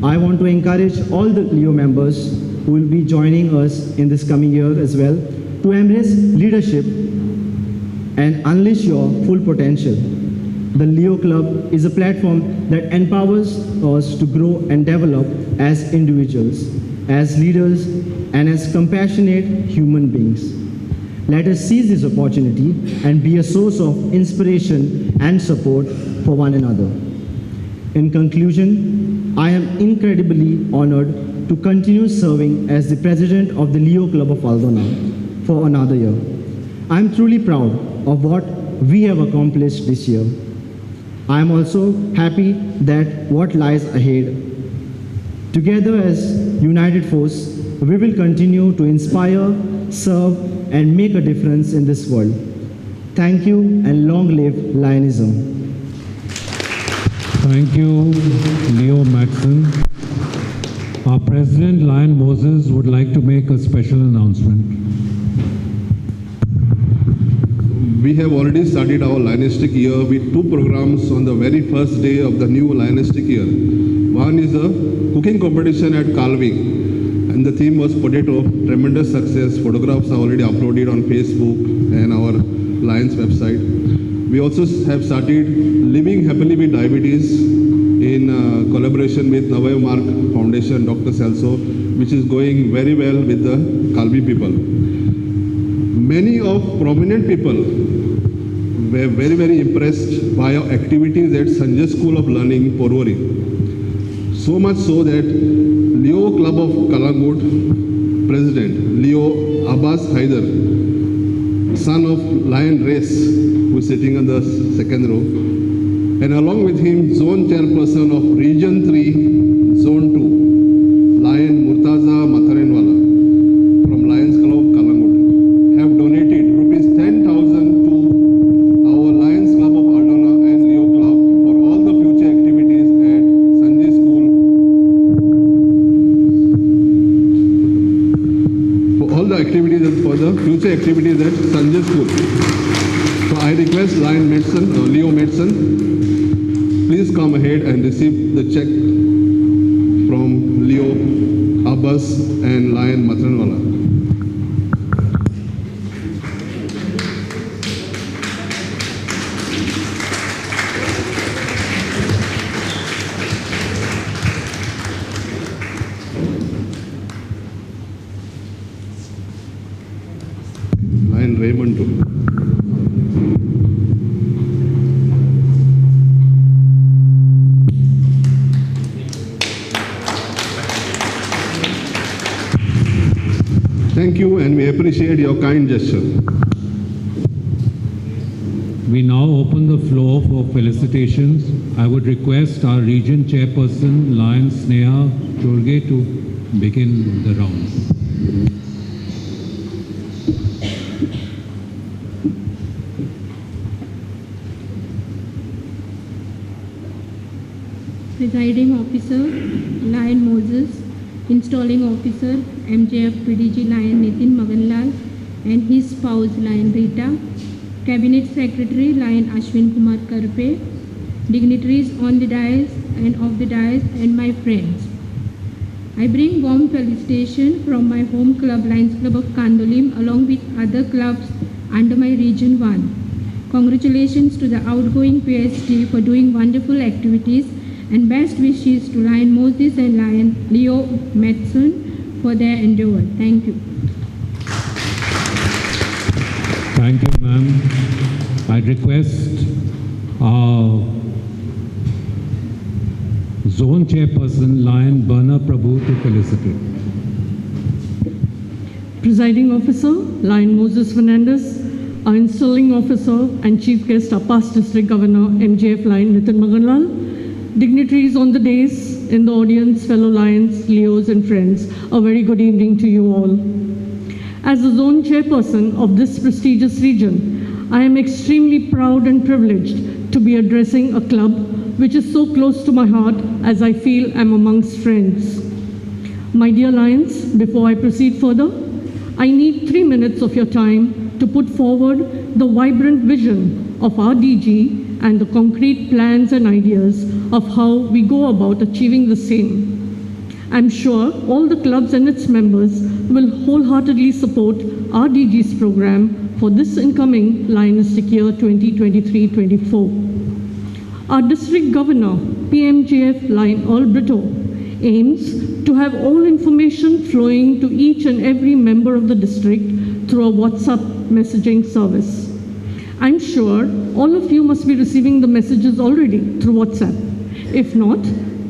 I want to encourage all the Leo members who will be joining us in this coming year as well to embrace leadership and unleash your full potential. The Leo Club is a platform that empowers us to grow and develop as individuals, as leaders, and as compassionate human beings. Let us seize this opportunity and be a source of inspiration and support for one another. In conclusion, I am incredibly honored to continue serving as the president of the Leo Club of Aldona for another year. I am truly proud of what we have accomplished this year. I am also happy that what lies ahead. Together as united force, we will continue to inspire, serve, and make a difference in this world. Thank you, and long live Lionism. Thank you, Leo Maxon. Our President, Lion Moses, would like to make a special announcement. We have already started our Lionistic year with two programs on the very first day of the new Lionistic year. One is a cooking competition at Calvi, and the theme was potato. Tremendous success. Photographs are already uploaded on Facebook and our Lions website. We also have started Living Happily with Diabetes in collaboration with Navay Mark Foundation, Dr. Celso, which is going very well with the Calvi people. Many of prominent people were very, very impressed by our activities at Sanjay School of Learning, Porvorim. So much so that Leo Club of Kalangut President Leo Abbas Haider, son of Lion Race, who is sitting on the second row, and along with him, Zone Chairperson of Region 3, Zone 2, Lion Murtaza Matharenwala from Lions Club of Kalangut, have donated rupees 10,000 to our Lions Club of Aldona and Leo Club for all the future activities at Sanjay School. For all the activities and for the future activities at Sanjay School. So I request Lion Medicine, Leo Medicine, please come ahead and receive the check from Leo Abbas and Lion Matharenwala. Lion Raymond too. Thank you, and we appreciate your kind gesture. We now open the floor for felicitations. I would request our region chairperson, Lion Sneha Chorge, to begin the rounds. Presiding Officer, Lion Moses, Installing Officer, MJF PDG Lion Nitin Maganlal, and his spouse, Lion Rita, Cabinet Secretary, Lion Ashwin Kumar Karpe, dignitaries on the dais and off the dais, and my friends. I bring warm felicitation from my home club, Lions Club of Kandolim, along with other clubs under my Region 1. Congratulations to the outgoing PSD for doing wonderful activities, and best wishes to Lion Moses and Lion Leo Matson for their endeavor. Thank you. Thank you, ma'am. I request our Zone Chairperson, Lion Berna Prabhu, to felicitate. Presiding Officer, Lion Moses Fernandes, our Installing Officer and Chief Guest, our past District Governor, MJF Lion Nitin Maganlal, dignitaries on the dais, in the audience, fellow Lions, Leos and friends, a very good evening to you all. As the Zone Chairperson of this prestigious region, I am extremely proud and privileged to be addressing a club which is so close to my heart, as I feel I'm amongst friends. My dear Lions, before I proceed further, I need 3 minutes of your time to put forward the vibrant vision of our DG and the concrete plans and ideas of how we go about achieving the same. I'm sure all the clubs and its members will wholeheartedly support our DG's program for this incoming Lionistic year 2023-24. Our District Governor, PMGF Lion Brito, aims to have all information flowing to each and every member of the district through a WhatsApp messaging service. I'm sure all of you must be receiving the messages already through WhatsApp. If not,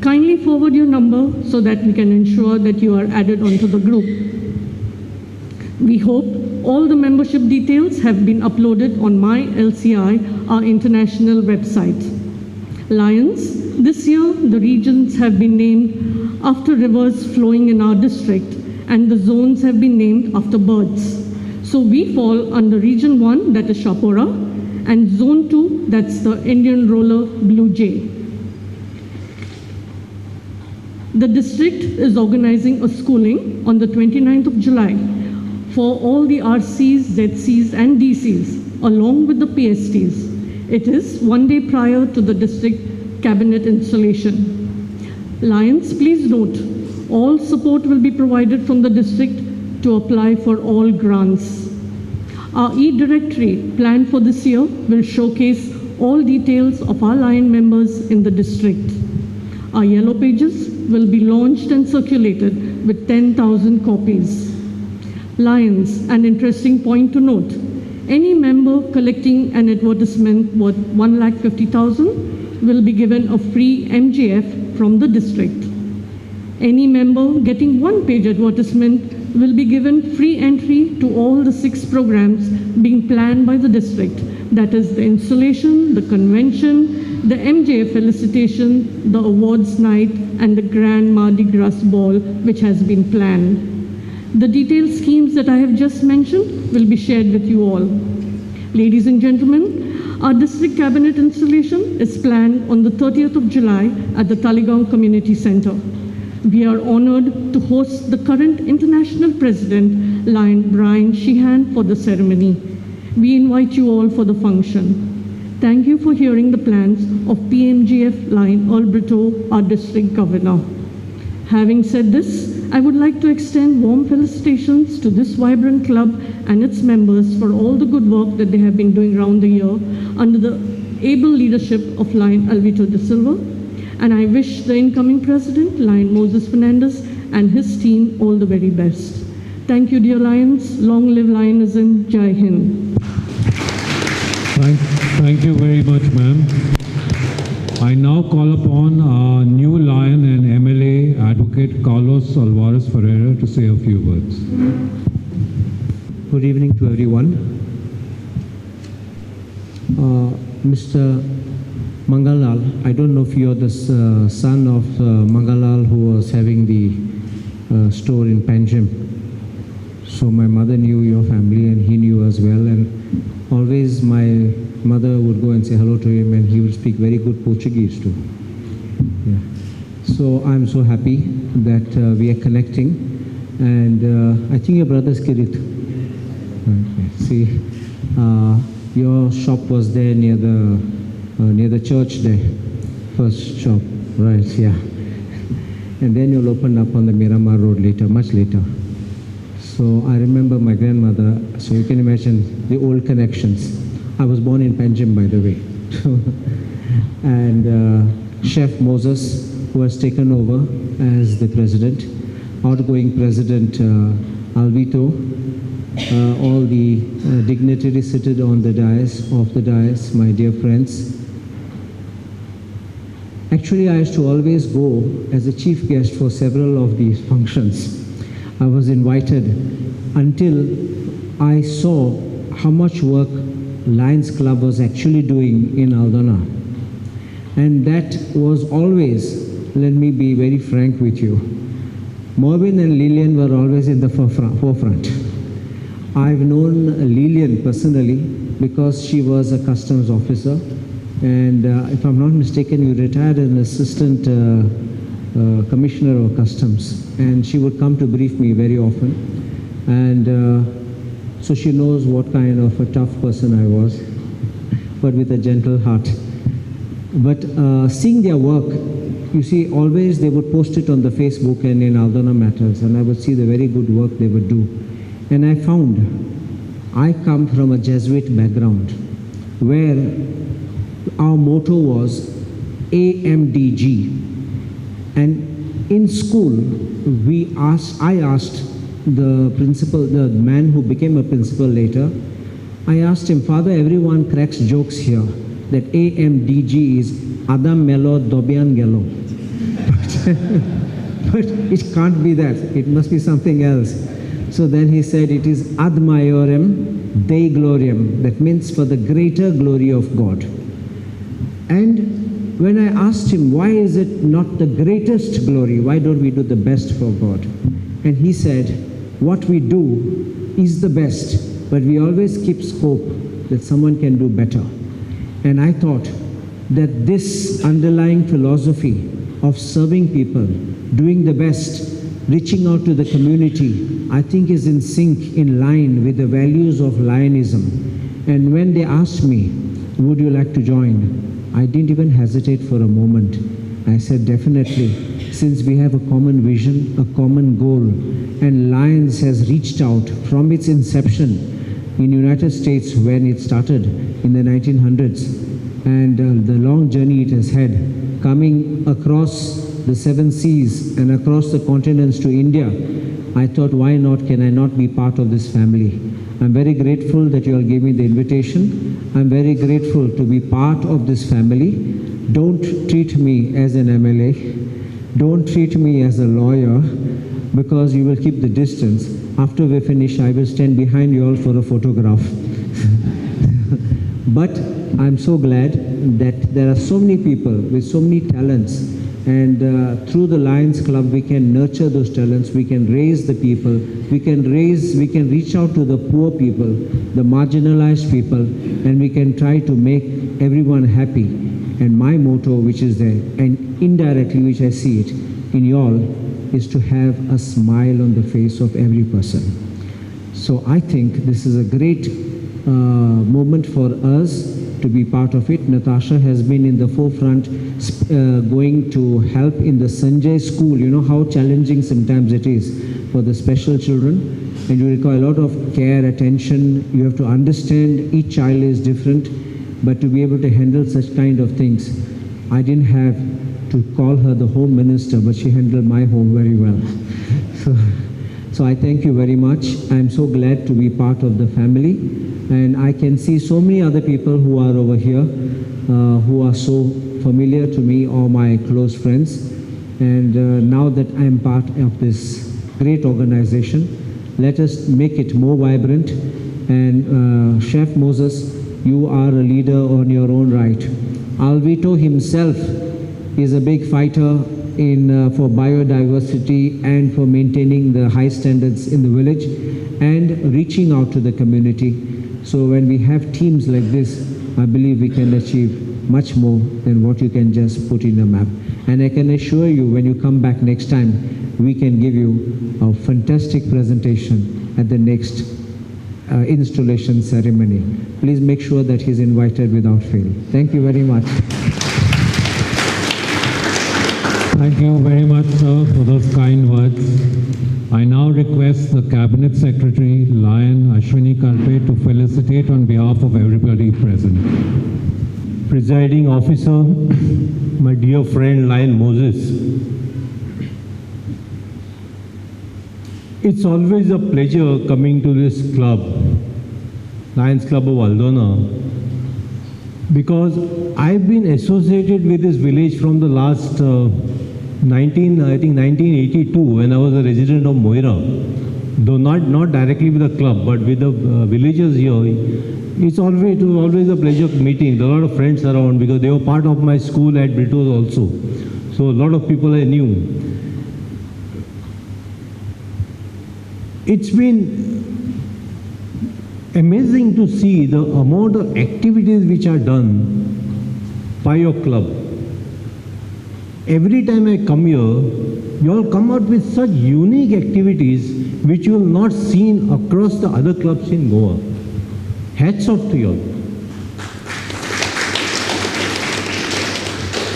kindly forward your number so that we can ensure that you are added onto the group. We hope all the membership details have been uploaded on my LCI, our international website. Lions, this year the regions have been named after rivers flowing in our district, and the zones have been named after birds. So we fall under Region 1, that is Shapora, and Zone 2, that's the Indian roller blue jay. The district is organizing a schooling on the 29th of July for all the RCs, ZCs and DCs, along with the PSTs. It is one day prior to the district cabinet installation. Lions, please note, all support will be provided from the district to apply for all grants. Our e-directory planned for this year will showcase all details of our Lion members in the district. Our yellow pages will be launched and circulated with 10,000 copies. Lions, an interesting point to note, any member collecting an advertisement worth 1,50,000 will be given a free MGF from the district. Any member getting one-page advertisement will be given free entry to all the 6 programs being planned by the district. That is the installation, the convention, the MJF felicitation, the awards night, and the Grand Mardi Gras ball, which has been planned. The detailed schemes that I have just mentioned will be shared with you all. Ladies and gentlemen, our district cabinet installation is planned on the 30th of July at the Talegaon Community Center. We are honored to host the current international president, Lion Brian Sheehan, for the ceremony. We invite you all for the function. Thank you for hearing the plans of PMGF Lion Brito, our district governor. Having said this, I would like to extend warm felicitations to this vibrant club and its members for all the good work that they have been doing around the year under the able leadership of Lion Alvito de Silva. And I wish the incoming president, Lion Moses Fernandes, and his team all the very best. Thank you, dear Lions. Long live Lionism. Jai Hind. Thank you very much, ma'am. I now call upon our new Lion and MLA advocate Carlos Alvarez Ferreira to say a few words. Good evening to everyone. Mr. Mangalal, I don't know if you're the son of Mangalal who was having the store in Panjim. So my mother knew your family and he knew as well, and always my mother would go and say hello to him, and he would speak very good Portuguese too. Yeah. So I'm so happy that we are connecting. And I think your brother's Kirit. Okay. See, your shop was there near the church there. First shop, right, yeah. And then you'll open up on the Miramar Road later, much later. So I remember my grandmother, so you can imagine the old connections. I was born in Panjim, by the way. And Chef Moses, who has taken over as the president, outgoing president Alvito, all the dignitaries seated on the dais, off the dais, my dear friends. Actually, I used to always go as a chief guest for several of these functions. I was invited until I saw how much work Lions Club was actually doing in Aldona. And that was always, let me be very frank with you, Mervyn and Lillian were always in the forefront. I've known Lillian personally because she was a customs officer. And if I'm not mistaken, you retired as an assistant commissioner of customs. And she would come to brief me very often. And so she knows what kind of a tough person I was, but with a gentle heart. But seeing their work, you see, always they would post it on the Facebook and in Aldona Matters, and I would see the very good work they would do. And I found, I come from a Jesuit background, where our motto was AMDG. And in school, I asked the principal, the man who became a principal later, I asked him, Father, everyone cracks jokes here that AMDG is Adam Melo Dobian Gelo. But it can't be that. It must be something else. So then he said it is Ad Maiorem Dei Gloriam. That means for the greater glory of God. And when I asked him, why is it not the greatest glory? Why don't we do the best for God? And he said, what we do is the best, but we always keep scope that someone can do better. And I thought that this underlying philosophy of serving people, doing the best, reaching out to the community, I think is in sync, in line with the values of Lionism. And when they asked me, would you like to join? I didn't even hesitate for a moment. I said, definitely, since we have a common vision, a common goal, and Lions has reached out from its inception in United States when it started in the 1900s, and the long journey it has had, coming across the 7 seas and across the continents to India, I thought, why not, can I not be part of this family? I'm very grateful that you all gave me the invitation. I'm very grateful to be part of this family. Don't treat me as an MLA. Don't treat me as a lawyer, because you will keep the distance. After we finish, I will stand behind you all for a photograph. But I'm so glad that there are so many people with so many talents, and through the Lions Club we can nurture those talents, we can raise the people, we can reach out to the poor people, the marginalized people, and we can try to make everyone happy. And my motto, which is there, and indirectly which I see it in you all, is to have a smile on the face of every person. So I think this is a great moment for us to be part of it. Natasha has been in the forefront, going to help in the Sanjay school. You know how challenging sometimes it is for the special children, and you require a lot of care, attention. You have to understand each child is different, but to be able to handle such kind of things, I didn't have to call her the home minister, but she handled my home very well. So I thank you very much. I'm so glad to be part of the family, and I can see so many other people who are over here, who are so familiar to me, or my close friends. And now that I'm part of this great organization, let us make it more vibrant. And Chef Moses, you are a leader on your own right. Alvito himself is a big fighter for biodiversity and for maintaining the high standards in the village and reaching out to the community. So when we have teams like this, I believe we can achieve much more than what you can just put in a map. And I can assure you, when you come back next time, we can give you a fantastic presentation at the next installation ceremony. Please make sure that he's invited without fail. Thank you very much. Thank you very much, sir, for those kind words. I now request the Cabinet Secretary, Lion Ashwini Karpe, to felicitate on behalf of everybody present. Presiding officer, my dear friend Lion Moses, it's always a pleasure coming to this club, Lions Club of Aldona, because I've been associated with this village from the last 1982, when I was a resident of Moira. Though not directly with the club, but with the villagers here. It was always a pleasure meeting. There are a lot of friends around because they were part of my school at Britos also. So a lot of people I knew. It's been amazing to see the amount of activities which are done by your club. Every time I come here, you all come out with such unique activities which you will not seen across the other clubs in Goa. Hats off to you all.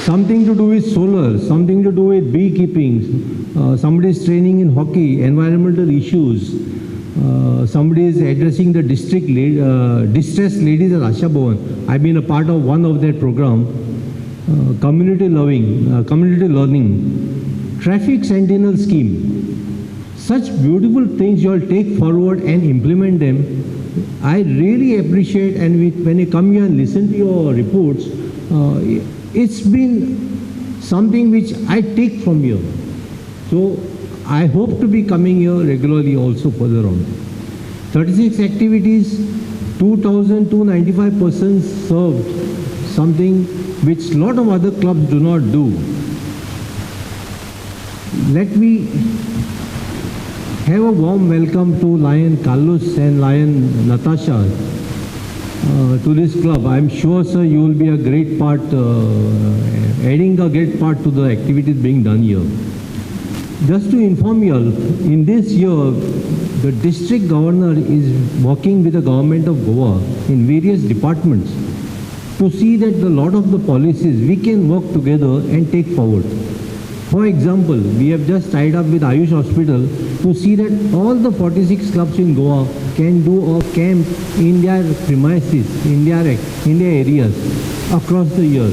Something to do with solar, something to do with beekeeping, somebody is training in hockey, environmental issues, somebody is addressing the distressed ladies at Asha Bhavan. I've been a part of one of that program. Community learning, traffic sentinel scheme. Such beautiful things you all take forward and implement them. I really appreciate, and when you come here and listen to your reports, it's been something which I take from here. So I hope to be coming here regularly also further on. 36 activities, 2,295 persons served, something which a lot of other clubs do not do. Let me have a warm welcome to Lion Carlos and Lion Natasha to this club. I'm sure, sir, you will be a great part, adding a great part to the activities being done here. Just to inform you all, in this year, the district governor is working with the government of Goa in various departments to see that a lot of the policies we can work together and take forward. For example, we have just tied up with Ayush Hospital to see that all the 46 clubs in Goa can do a camp in their premises, in their areas across the year.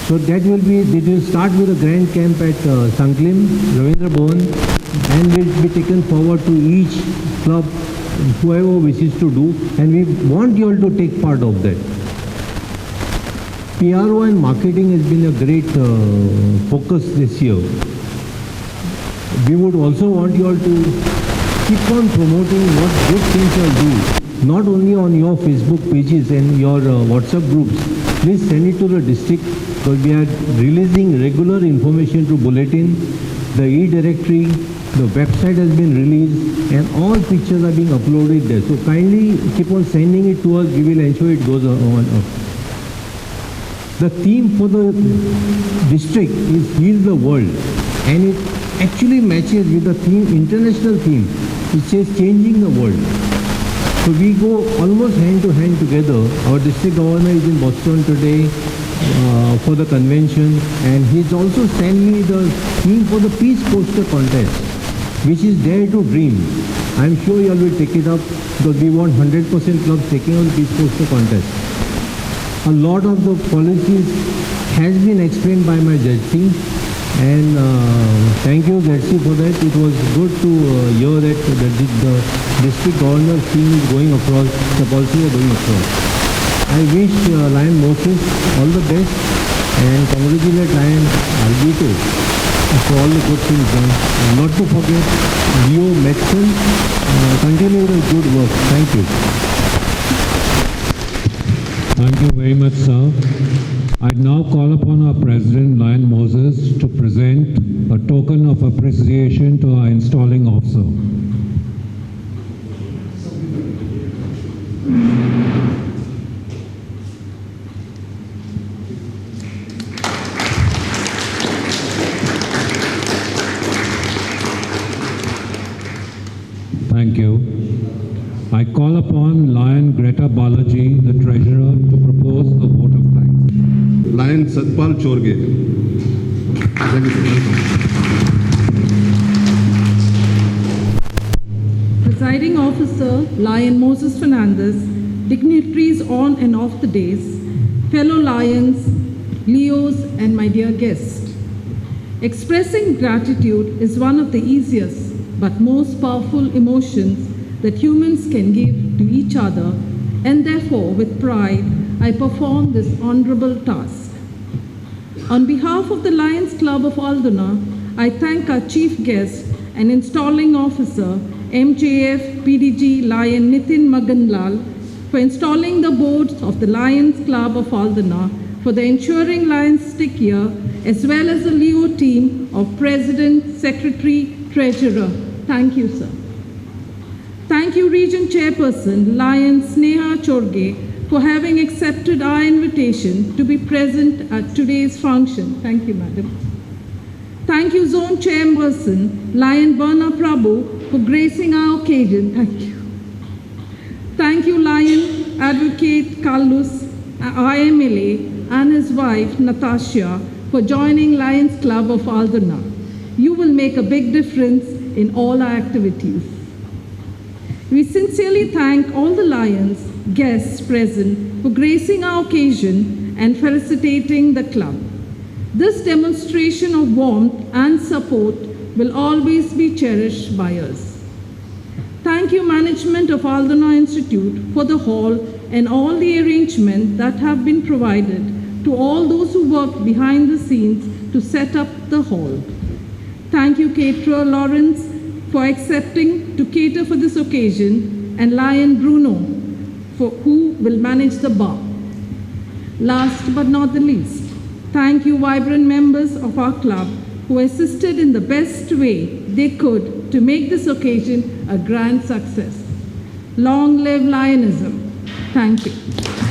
So it will start with a grand camp at Sanklim, Ravindra Bhavan, and will be taken forward to each club, whoever wishes to do, and we want you all to take part of that. PRO and marketing has been a great focus this year. We would also want you all to keep on promoting what good things you all do, not only on your Facebook pages and your WhatsApp groups. Please send it to the district, because we are releasing regular information through bulletin, the e-directory, the website has been released, and all pictures are being uploaded there. So kindly keep on sending it to us, we will ensure it goes on up. The theme for the district is Heal the World, and it actually matches with the theme, international theme. It says Changing the World. So we go almost hand to hand together. Our district governor is in Boston today for the convention, and he's also sent me the theme for the Peace Poster Contest, which is Dare to Dream. I'm sure you all will take it up, because we want 100% clubs taking on the Peace Poster Contest. A lot of the policies has been explained by my Judge, and thank you, Judge, for that. It was good to hear that the district governor theme is going across, the policies are going across. I wish Lion Moses all the best and congratulate Lion Albito for all the good things done. And not to forget Leo Metson, continue the good work. Thank you. Thank you very much, sir. I now call upon our President, Lion Moses, to present a token of appreciation to our installing officer. call upon Lion Greta Balaji, the treasurer, to propose a vote of thanks. Lion Satpal Chorge. Thank you, sir. Welcome. Presiding Officer Lion Moses Fernandes, dignitaries on and off the days, fellow Lions, Leos, and my dear guests. Expressing gratitude is one of the easiest but most powerful emotions that humans can give to each other, and therefore, with pride, I perform this honorable task. On behalf of the Lions Club of Aldona, I thank our chief guest and installing officer, MJF PDG Lion Nitin Maganlal, for installing the boards of the Lions Club of Aldona, for the ensuring Lions stick here, as well as the Leo team of President, Secretary, Treasurer. Thank you, sir. Thank you, Region Chairperson Lion Sneha Chorge, for having accepted our invitation to be present at today's function. Thank you, Madam. Thank you, Zone Chairperson Lion Berna Prabhu, for gracing our occasion. Thank you. Thank you, Lion Advocate Carlos, IMLA, and his wife, Natasha, for joining Lions Club of Aldona. You will make a big difference in all our activities. We sincerely thank all the Lions guests present for gracing our occasion and felicitating the club. This demonstration of warmth and support will always be cherished by us. Thank you, management of Aldona Institute, for the hall and all the arrangements that have been provided to all those who worked behind the scenes to set up the hall. Thank you, caterer Lawrence, for accepting to cater for this occasion, and Lion Bruno, who will manage the bar. Last but not the least, thank you, vibrant members of our club, who assisted in the best way they could to make this occasion a grand success. Long live Lionism. Thank you.